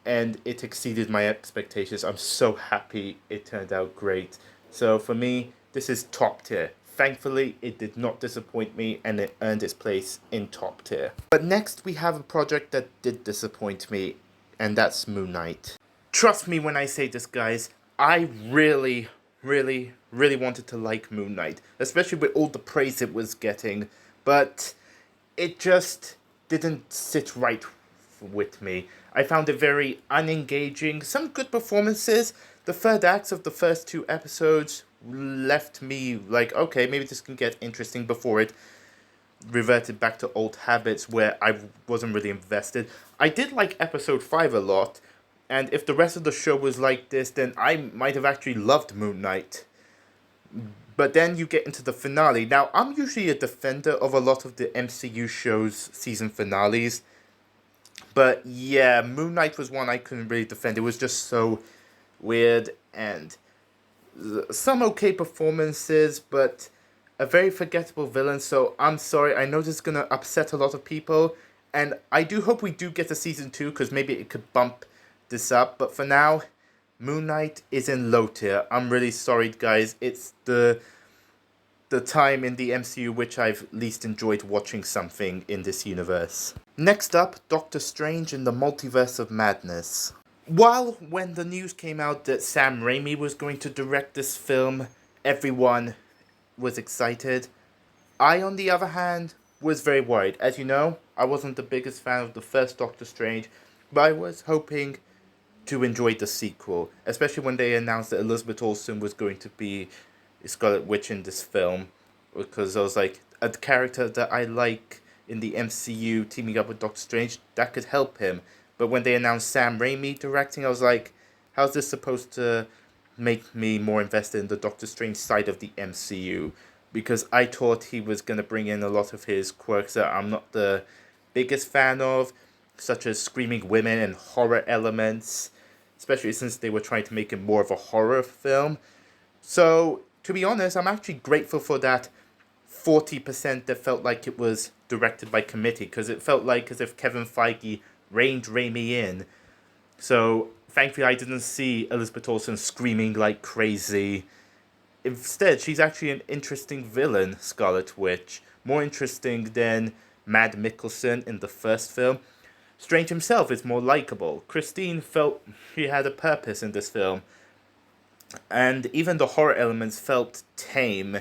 and it exceeded my expectations. I'm so happy it turned out great. So for me, this is top tier. Thankfully, it did not disappoint me, and it earned its place in top tier. But next, we have a project that did disappoint me, and that's Moon Knight. Trust me when I say this, guys. I really wanted to like Moon Knight, especially with all the praise it was getting, but it just didn't sit right with me. I found it very unengaging. Some good performances. The third acts of the first two episodes left me like, okay, maybe this can get interesting, before it reverted back to old habits where I wasn't really invested. I did like episode 5 a lot, and if the rest of the show was like this, then I might have actually loved Moon Knight. But then you get into the finale. Now, I'm usually a defender of a lot of the MCU shows' season finales. But yeah, Moon Knight was one I couldn't really defend. It was just so weird, and some okay performances, but a very forgettable villain. So I'm sorry, I know this is going to upset a lot of people. And I do hope we do get a season 2, because maybe it could bump this up. But for now, Moon Knight is in low tier. I'm really sorry, guys. It's the the time in the MCU which I've least enjoyed watching something in this universe. Next up, Doctor Strange in the Multiverse of Madness. While when the news came out that Sam Raimi was going to direct this film, everyone was excited. I, on the other hand, was very worried. As you know, I wasn't the biggest fan of the first Doctor Strange, but I was hoping to enjoy the sequel, especially when they announced that Elizabeth Olsen was going to be Scarlet Witch in this film, because I was like, a character that I like in the MCU teaming up with Doctor Strange, that could help him. But when they announced Sam Raimi directing, I was like, how's this supposed to make me more invested in the Doctor Strange side of the MCU? Because I thought he was going to bring in a lot of his quirks that I'm not the biggest fan of, such as screaming women and horror elements, especially since they were trying to make it more of a horror film. So, to be honest, I'm actually grateful for that 40% that felt like it was directed by committee, because it felt like as if Kevin Feige reined Raimi in. So, thankfully I didn't see Elizabeth Olsen screaming like crazy. Instead, she's actually an interesting villain, Scarlet Witch. More interesting than Mad Mikkelsen in the first film. Strange himself is more likable. Christine felt she had a purpose in this film. And even the horror elements felt tame.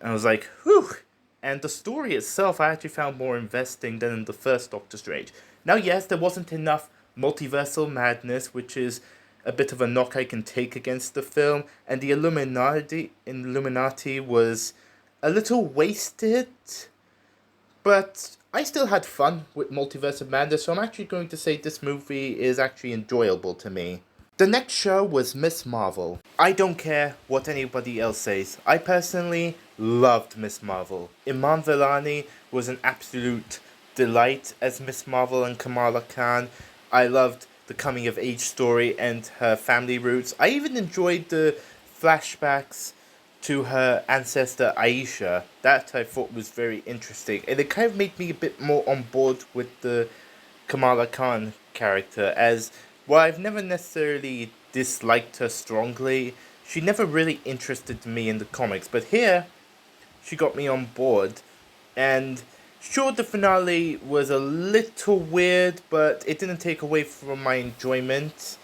I was like, whew. And the story itself I actually found more investing than in the first Doctor Strange. Now, yes, there wasn't enough multiversal madness, which is a bit of a knock I can take against the film. And the Illuminati was a little wasted. But I still had fun with Multiverse of Madness, so I'm actually going to say this movie is actually enjoyable to me. The next show was Miss Marvel. I don't care what anybody else says. I personally loved Miss Marvel. Iman Vellani was an absolute delight as Miss Marvel and Kamala Khan. I loved the coming of age story and her family roots. I even enjoyed the flashbacks to her ancestor Aisha. That I thought was very interesting. And it kind of made me a bit more on board with the Kamala Khan character, as while I've never necessarily disliked her strongly, she never really interested me in the comics. But here, she got me on board. And sure, the finale was a little weird, but it didn't take away from my enjoyment.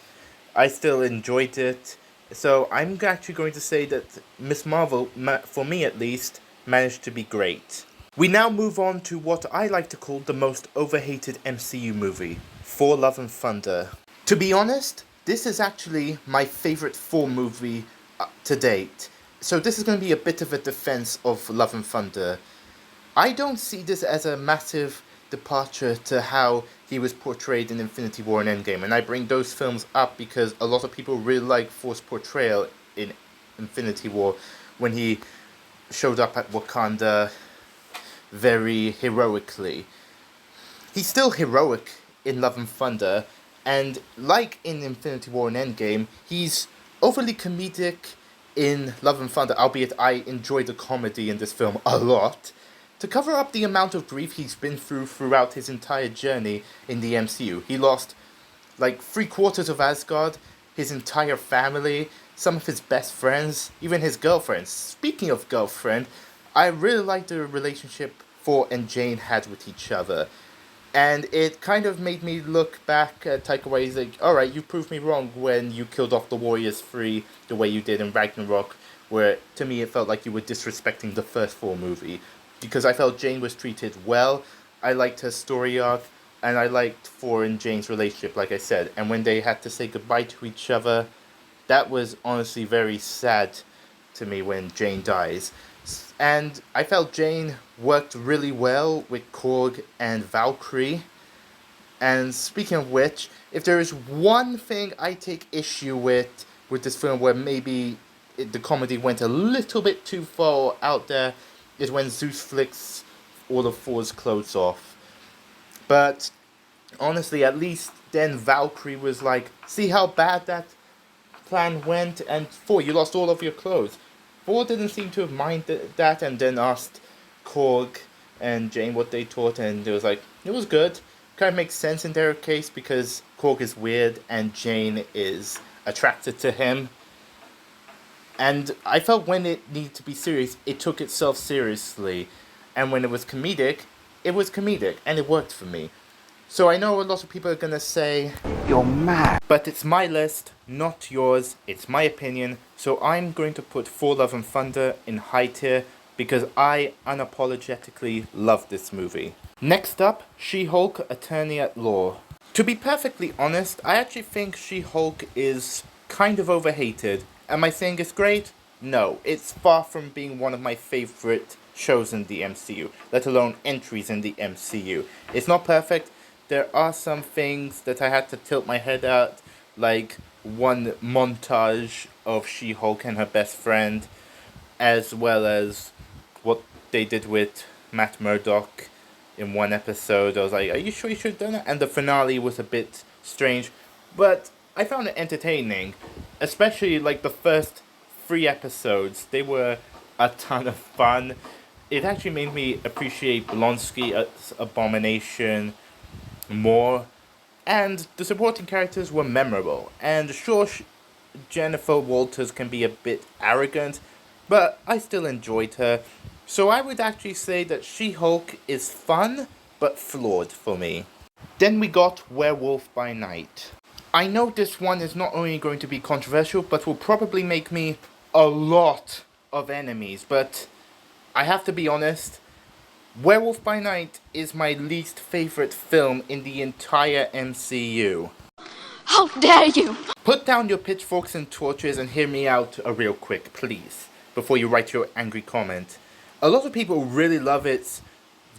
I still enjoyed it. So I'm actually going to say that Miss Marvel, for me at least, managed to be great. We now move on to what I like to call the most overhated MCU movie, Thor: Love and Thunder. To be honest, this is actually my favorite Thor movie to date. So this is going to be a bit of a defense of Love and Thunder. I don't see this as a massive departure to how he was portrayed in Infinity War and Endgame. And I bring those films up because a lot of people really like Thor's portrayal in Infinity War when he showed up at Wakanda very heroically. He's still heroic in Love and Thunder, and like in Infinity War and Endgame, he's overly comedic in Love and Thunder, albeit I enjoy the comedy in this film a lot, to cover up the amount of grief he's been through throughout his entire journey in the MCU. He lost like 3/4 of Asgard, his entire family, some of his best friends, even his girlfriend. Speaking of girlfriend, I really like the relationship Thor and Jane had with each other. And it kind of made me look back at Taika Waititi's like, alright, you proved me wrong when you killed off the Warriors 3 the way you did in Ragnarok, where to me it felt like you were disrespecting the first Thor movie. Because I felt Jane was treated well, I liked her story arc, and I liked Thor and Jane's relationship, like I said. And when they had to say goodbye to each other, that was honestly very sad to me when Jane dies. And I felt Jane worked really well with Korg and Valkyrie. And speaking of which, if there is one thing I take issue with this film where maybe the comedy went a little bit too far out there, is when Zeus flicks all of Thor's clothes off. But honestly, at least then Valkyrie was like, see how bad that plan went, and Thor, you lost all of your clothes. Thor didn't seem to have minded that, and then asked Korg and Jane what they thought, and it was like, it was good. Kind of makes sense in their case because Korg is weird and Jane is attracted to him. And I felt when it needed to be serious, it took itself seriously. And when it was comedic, and it worked for me. So I know a lot of people are gonna say, You're mad. but it's my list, not yours, it's my opinion, so I'm going to put Thor Love and Thunder in high tier because I unapologetically love this movie. Next up, She-Hulk Attorney at Law. To be perfectly honest, I actually think She-Hulk is kind of overhated. Am I saying it's great? No, it's far from being one of my favorite shows in the MCU, let alone entries in the MCU. It's not perfect. There are some things that I had to tilt my head at, like one montage of She-Hulk and her best friend, as well as what they did with Matt Murdock in one episode. I was like, are you sure you should have done that? And the finale was a bit strange, but I found it entertaining, especially like the first 3 episodes. They were a ton of fun. It actually made me appreciate Blonsky as Abomination more, and the supporting characters were memorable. And sure, Jennifer Walters can be a bit arrogant, but I still enjoyed her. So I would actually say that She-Hulk is fun, but flawed for me. Then we got Werewolf by Night. I know this one is not only going to be controversial, but will probably make me a lot of enemies, but I have to be honest, Werewolf by Night is my least favorite film in the entire MCU. How dare you! Put down your pitchforks and torches and hear me out real quick, please, before you write your angry comment. A lot of people really love its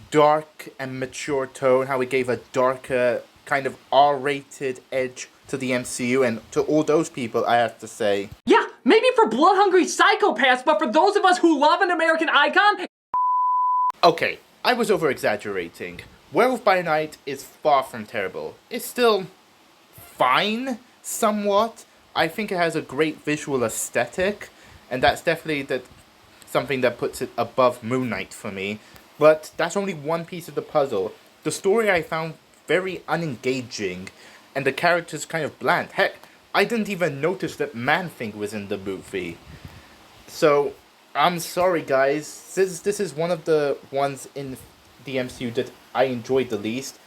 dark and mature tone, how it gave a darker, kind of R-rated edge to the MCU, and to all those people, I have to say, Yeah, maybe for blood-hungry psychopaths, but for those of us who love an American icon... Okay, I was over-exaggerating. Werewolf by Night is far from terrible. It's still fine, somewhat. I think it has a great visual aesthetic, and that's definitely something that puts it above Moon Knight for me. But that's only one piece of the puzzle. The story I found very unengaging, and the characters kind of bland. Heck, I didn't even notice that Man-Thing was in the movie. So, I'm sorry guys, since this is one of the ones in the MCU that I enjoyed the least,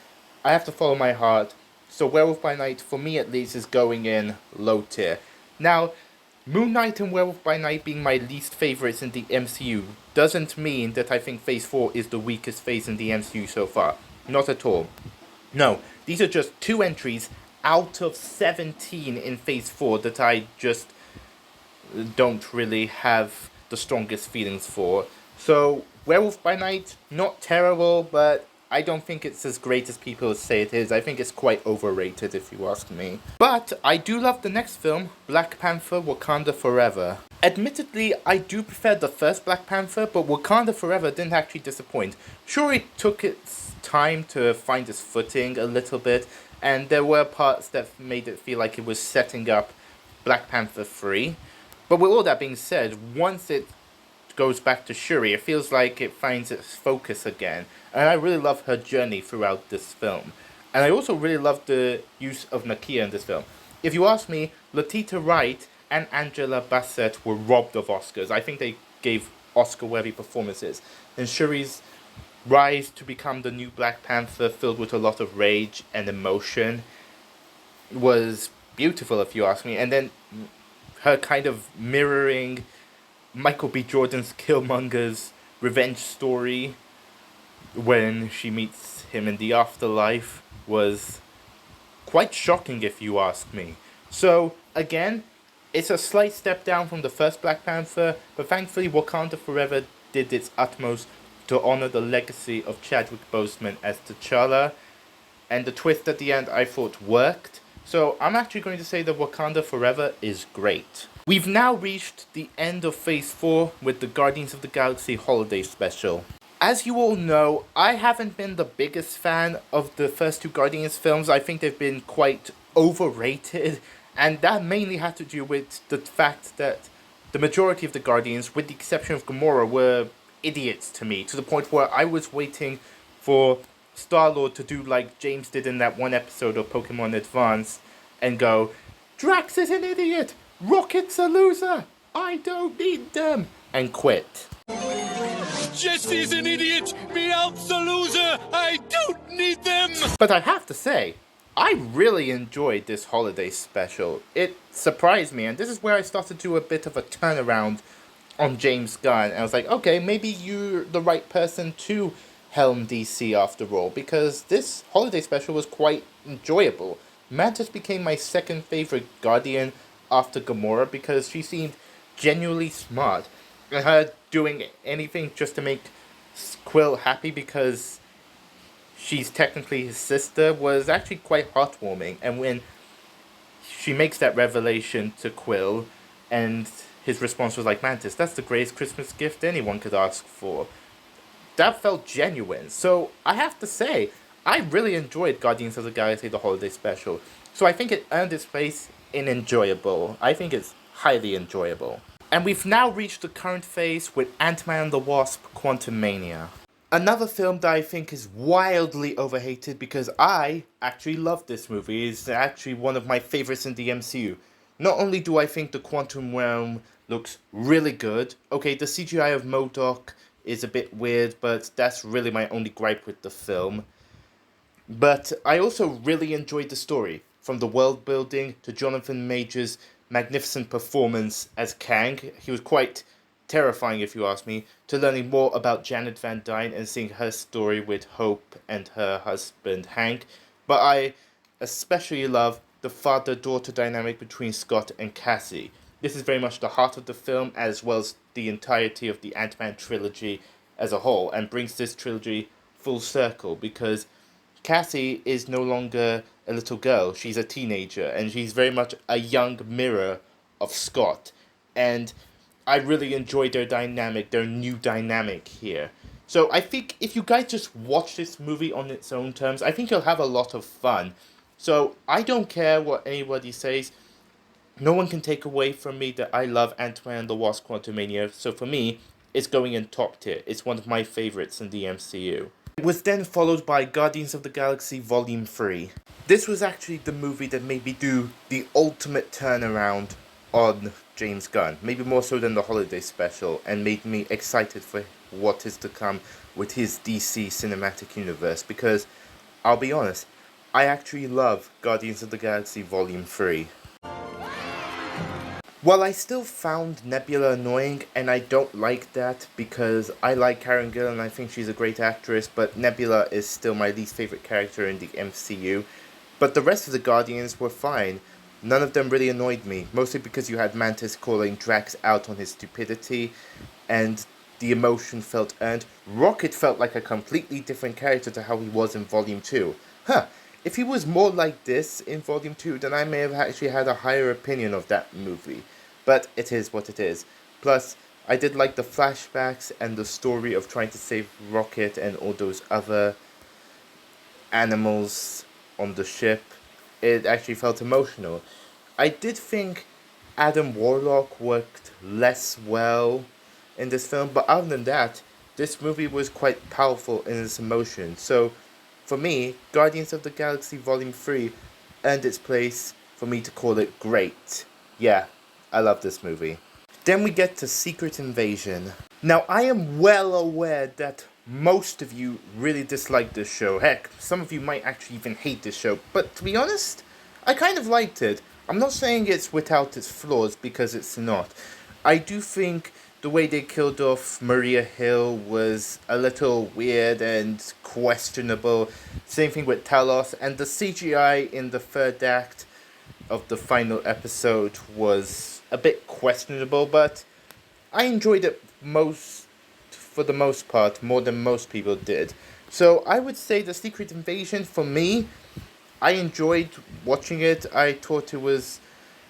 I have to follow my heart. So Werewolf by Night, for me at least, is going in low tier. Now, Moon Knight and Werewolf by Night being my least favorites in the MCU doesn't mean that I think Phase 4 is the weakest phase in the MCU so far. Not at all. No, these are just 2 entries out of 17 in Phase 4 that I just don't really have the strongest feelings for. So, Werewolf by Night, not terrible, but I don't think it's as great as people say it is. I think it's quite overrated, if you ask me. But I do love the next film, Black Panther: Wakanda Forever. Admittedly, I do prefer the first Black Panther, but Wakanda Forever didn't actually disappoint. Sure, it took its time to find its footing a little bit, and there were parts that made it feel like it was setting up Black Panther 3. But with all that being said, once it goes back to Shuri, it feels like it finds its focus again. And I really love her journey throughout this film. And I also really love the use of Nakia in this film. If you ask me, Letitia Wright and Angela Bassett were robbed of Oscars. I think they gave Oscar-worthy performances. And Shuri's rise to become the new Black Panther, filled with a lot of rage and emotion, was beautiful, if you ask me. And then her kind of mirroring Michael B. Jordan's Killmonger's revenge story when she meets him in the afterlife was quite shocking, if you ask me. So, again, it's a slight step down from the first Black Panther, but thankfully Wakanda Forever did its utmost to honor the legacy of Chadwick Boseman as T'Challa, and the twist at the end I thought worked. So I'm actually going to say that Wakanda Forever is great. We've now reached the end of Phase 4 with the Guardians of the Galaxy Holiday Special. As you all know, I haven't been the biggest fan of the first 2 Guardians films. I think they've been quite overrated, and that mainly had to do with the fact that the majority of the Guardians, with the exception of Gamora, were idiots to me, to the point where I was waiting for Star-Lord to do like James did in that one episode of Pokemon Advance and go, Drax is an idiot! Rocket's a loser! I don't need them, and quit. Jesse's an idiot! Meowth's a loser! I don't need them! But I have to say, I really enjoyed this holiday special. It surprised me, and this is where I started to do a bit of a turnaround on James Gunn. And I was like, okay, maybe you're the right person to helm DC after all, because this holiday special was quite enjoyable. Mantis became my second favorite Guardian after Gamora because she seemed genuinely smart. And her doing anything just to make Quill happy because she's technically his sister was actually quite heartwarming. And when she makes that revelation to Quill, and his response was like, Mantis, that's the greatest Christmas gift anyone could ask for. That felt genuine. So I have to say, I really enjoyed Guardians of the Galaxy The Holiday Special. So I think it earned its place in enjoyable. I think it's highly enjoyable. And we've now reached the current phase with Ant-Man and the Wasp: Quantumania. Another film that I think is wildly overhated because I actually love this movie. It's actually one of my favorites in the MCU. Not only do I think the Quantum Realm looks really good. Okay, the CGI of MODOK is a bit weird, but that's really my only gripe with the film. But I also really enjoyed the story. From the world building to Jonathan Majors' magnificent performance as Kang. He was quite terrifying if you ask me, to learning more about Janet Van Dyne and seeing her story with Hope and her husband Hank. But I especially love the father-daughter dynamic between Scott and Cassie. This is very much the heart of the film as well as the entirety of the Ant-Man trilogy as a whole, and brings this trilogy full circle because Cassie is no longer a little girl, she's a teenager, and she's very much a young mirror of Scott. And I really enjoyed their dynamic, their new dynamic here. So I think if you guys just watch this movie on its own terms, I think you'll have a lot of fun. So I don't care what anybody says. No one can take away from me that I love Ant-Man and the Wasp: Quantumania. So for me, it's going in top tier. It's one of my favorites in the MCU. It was then followed by Guardians of the Galaxy Volume 3. This was actually the movie that made me do the ultimate turnaround on James Gunn. Maybe more so than the holiday special, and made me excited for what is to come with his DC cinematic universe. Because, I'll be honest, I actually love Guardians of the Galaxy Volume 3. While I still found Nebula annoying, and I don't like that because I like Karen Gillan and I think she's a great actress, but Nebula is still my least favorite character in the MCU. But the rest of the Guardians were fine. None of them really annoyed me, mostly because you had Mantis calling Drax out on his stupidity, and the emotion felt earned. Rocket felt like a completely different character to how he was in Volume 2. If he was more like this in Volume 2, then I may have actually had a higher opinion of that movie. But it is what it is. Plus, I did like the flashbacks and the story of trying to save Rocket and all those other animals on the ship. It actually felt emotional. I did think Adam Warlock worked less well in this film, but other than that, this movie was quite powerful in its emotion. So, for me, Guardians of the Galaxy Volume 3 earned its place for me to call it great. Yeah, I love this movie. Then we get to Secret Invasion. Now, I am well aware that most of you really dislike this show. Heck, some of you might actually even hate this show. But to be honest, I kind of liked it. I'm not saying it's without its flaws, because it's not. I do think the way they killed off Maria Hill was a little weird and questionable. Same thing with Talos, and the CGI in the third act of the final episode was a bit questionable, but I enjoyed it for the most part, more than most people did. So I would say the Secret Invasion, for me, I enjoyed watching it. I thought it was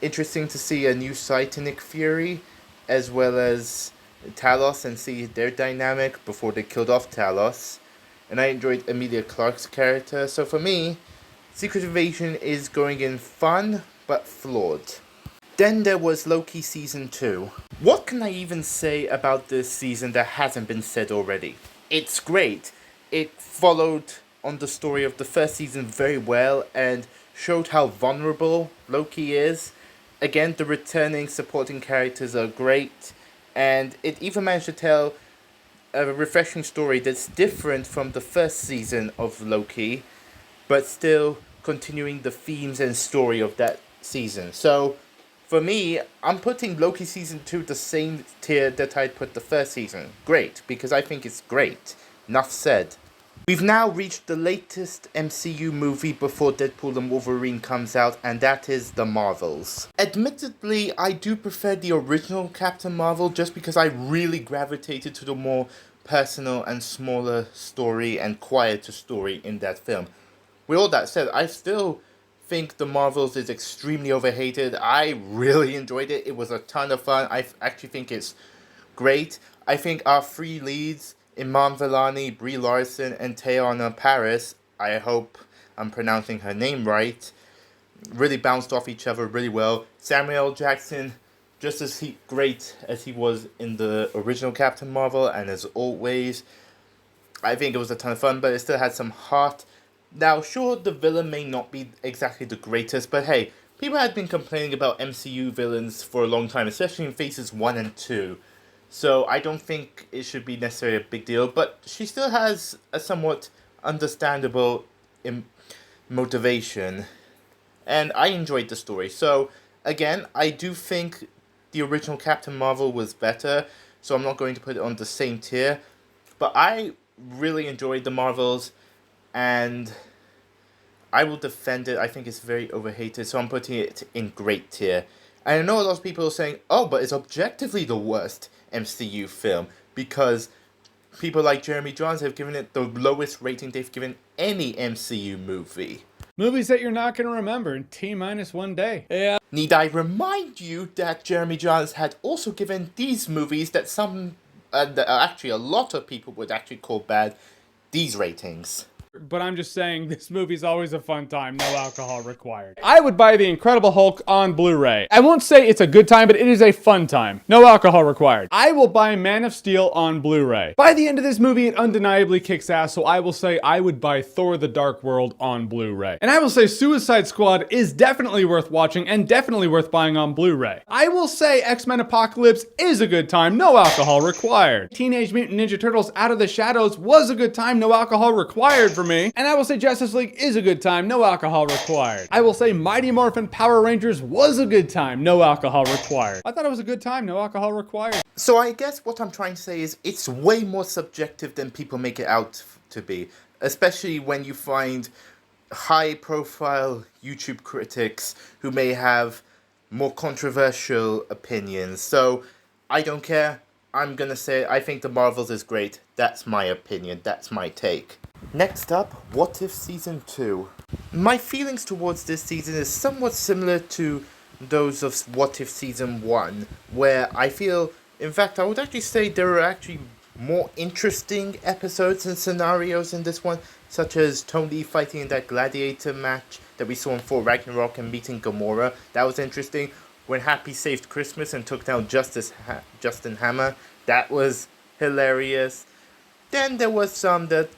interesting to see a new side to Nick Fury, as well as Talos, and see their dynamic before they killed off Talos. And I enjoyed Emilia Clarke's character. So for me, Secret Invasion is going in fun, but flawed. Then there was Loki Season 2. What can I even say about this season that hasn't been said already? It's great. It followed on the story of the first season very well and showed how vulnerable Loki is. Again, the returning supporting characters are great, and it even managed to tell a refreshing story that's different from the first season of Loki, but still continuing the themes and story of that season. So, for me, I'm putting Loki Season 2 the same tier that I'd put the first season. Great, because I think it's great. Enough said. We've now reached the latest MCU movie before Deadpool and Wolverine comes out, and that is The Marvels. Admittedly, I do prefer the original Captain Marvel just because I really gravitated to the more personal and smaller story and quieter story in that film. With all that said, I still think The Marvels is extremely overhated. I really enjoyed it. It was a ton of fun. I actually think it's great. I think our three leads, Iman Vellani, Brie Larson, and Teyana Paris, I hope I'm pronouncing her name right, really bounced off each other really well. Samuel L. Jackson, just as great as he was in the original Captain Marvel, and as always, I think it was a ton of fun, but it still had some heart. Now, sure, the villain may not be exactly the greatest, but hey, people had been complaining about MCU villains for a long time, especially in Phases 1 and 2. So I don't think it should be necessarily a big deal, but she still has a somewhat understandable motivation. And I enjoyed the story. So, again, I do think the original Captain Marvel was better, so I'm not going to put it on the same tier. But I really enjoyed the Marvels, and I will defend it. I think it's very overhated, so I'm putting it in great tier. And I know a lot of people are saying, oh, but it's objectively the worst MCU film, because people like Jeremy Jahns have given it the lowest rating they've given any MCU movie. Movies that you're not going to remember in T-minus 1 day. Yeah. Need I remind you that Jeremy Jahns had also given these movies that actually a lot of people would actually call bad, these ratings. But I'm just saying, this movie's always a fun time, no alcohol required. I would buy The Incredible Hulk on Blu-ray. I won't say it's a good time, but it is a fun time. No alcohol required. I will buy Man of Steel on Blu-ray. By the end of this movie, it undeniably kicks ass, so I will say I would buy Thor: The Dark World on Blu-ray. And I will say Suicide Squad is definitely worth watching and definitely worth buying on Blu-ray. I will say X-Men Apocalypse is a good time, no alcohol required. Teenage Mutant Ninja Turtles Out of the Shadows was a good time, no alcohol required for me. And I will say Justice League is a good time, no alcohol required. I will say Mighty Morphin Power Rangers was a good time, no alcohol required. I thought it was a good time, no alcohol required. So I guess what I'm trying to say is it's way more subjective than people make it out to be. Especially when you find high-profile YouTube critics who may have more controversial opinions. So I don't care. I'm gonna say I think The Marvels is great. That's my opinion. That's my take. Next up, What If Season 2. My feelings towards this season is somewhat similar to those of What If Season 1, where I feel, in fact, I would actually say there are actually more interesting episodes and scenarios in this one, such as Tony fighting in that gladiator match that we saw in Thor Ragnarok and meeting Gamora. That was interesting. When Happy saved Christmas and took down Justin Hammer, that was hilarious. Then there was some that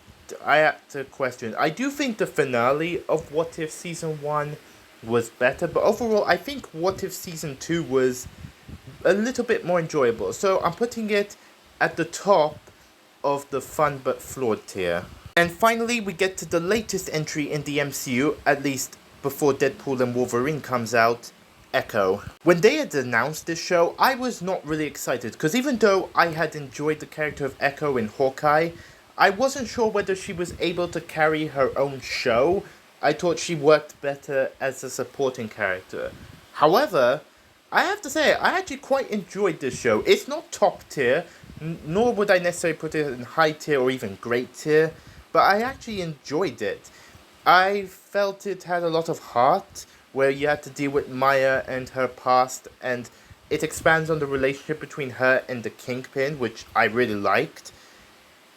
I had to question. I do think the finale of What If Season 1 was better, but overall I think What If Season 2 was a little bit more enjoyable. So I'm putting it at the top of the fun but flawed tier. And finally we get to the latest entry in the MCU, at least before Deadpool and Wolverine comes out, Echo. When they had announced this show, I was not really excited, because even though I had enjoyed the character of Echo in Hawkeye, I wasn't sure whether she was able to carry her own show. I thought she worked better as a supporting character. However, I have to say, I actually quite enjoyed this show. It's not top tier, nor would I necessarily put it in high tier or even great tier, but I actually enjoyed it. I felt it had a lot of heart, where you had to deal with Maya and her past, and it expands on the relationship between her and the Kingpin, which I really liked.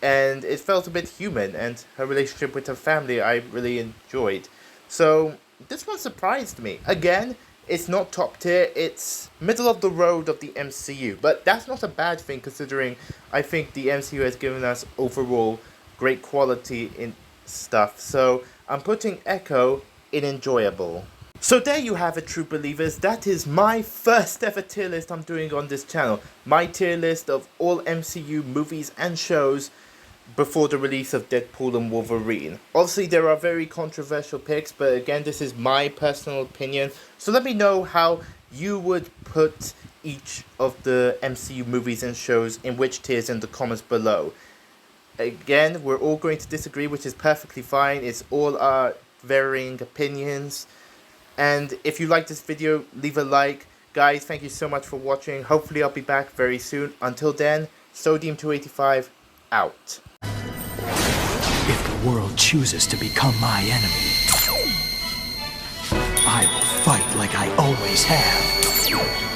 And it felt a bit human, and her relationship with her family I really enjoyed. So this one surprised me. Again, it's not top tier, it's middle of the road of the MCU. But that's not a bad thing, considering I think the MCU has given us overall great quality in stuff. So I'm putting Echo in enjoyable. So there you have it, true believers. That is my first ever tier list I'm doing on this channel. My tier list of all MCU movies and shows before the release of Deadpool and Wolverine. Obviously there are very controversial picks, but again, this is my personal opinion. So let me know how you would put each of the MCU movies and shows in which tiers in the comments below. Again, we're all going to disagree, which is perfectly fine. It's all our varying opinions. And if you like this video, leave a like. Guys, thank you so much for watching. Hopefully I'll be back very soon. Until then, Sodium285 out. If the world chooses to become my enemy, I will fight like I always have.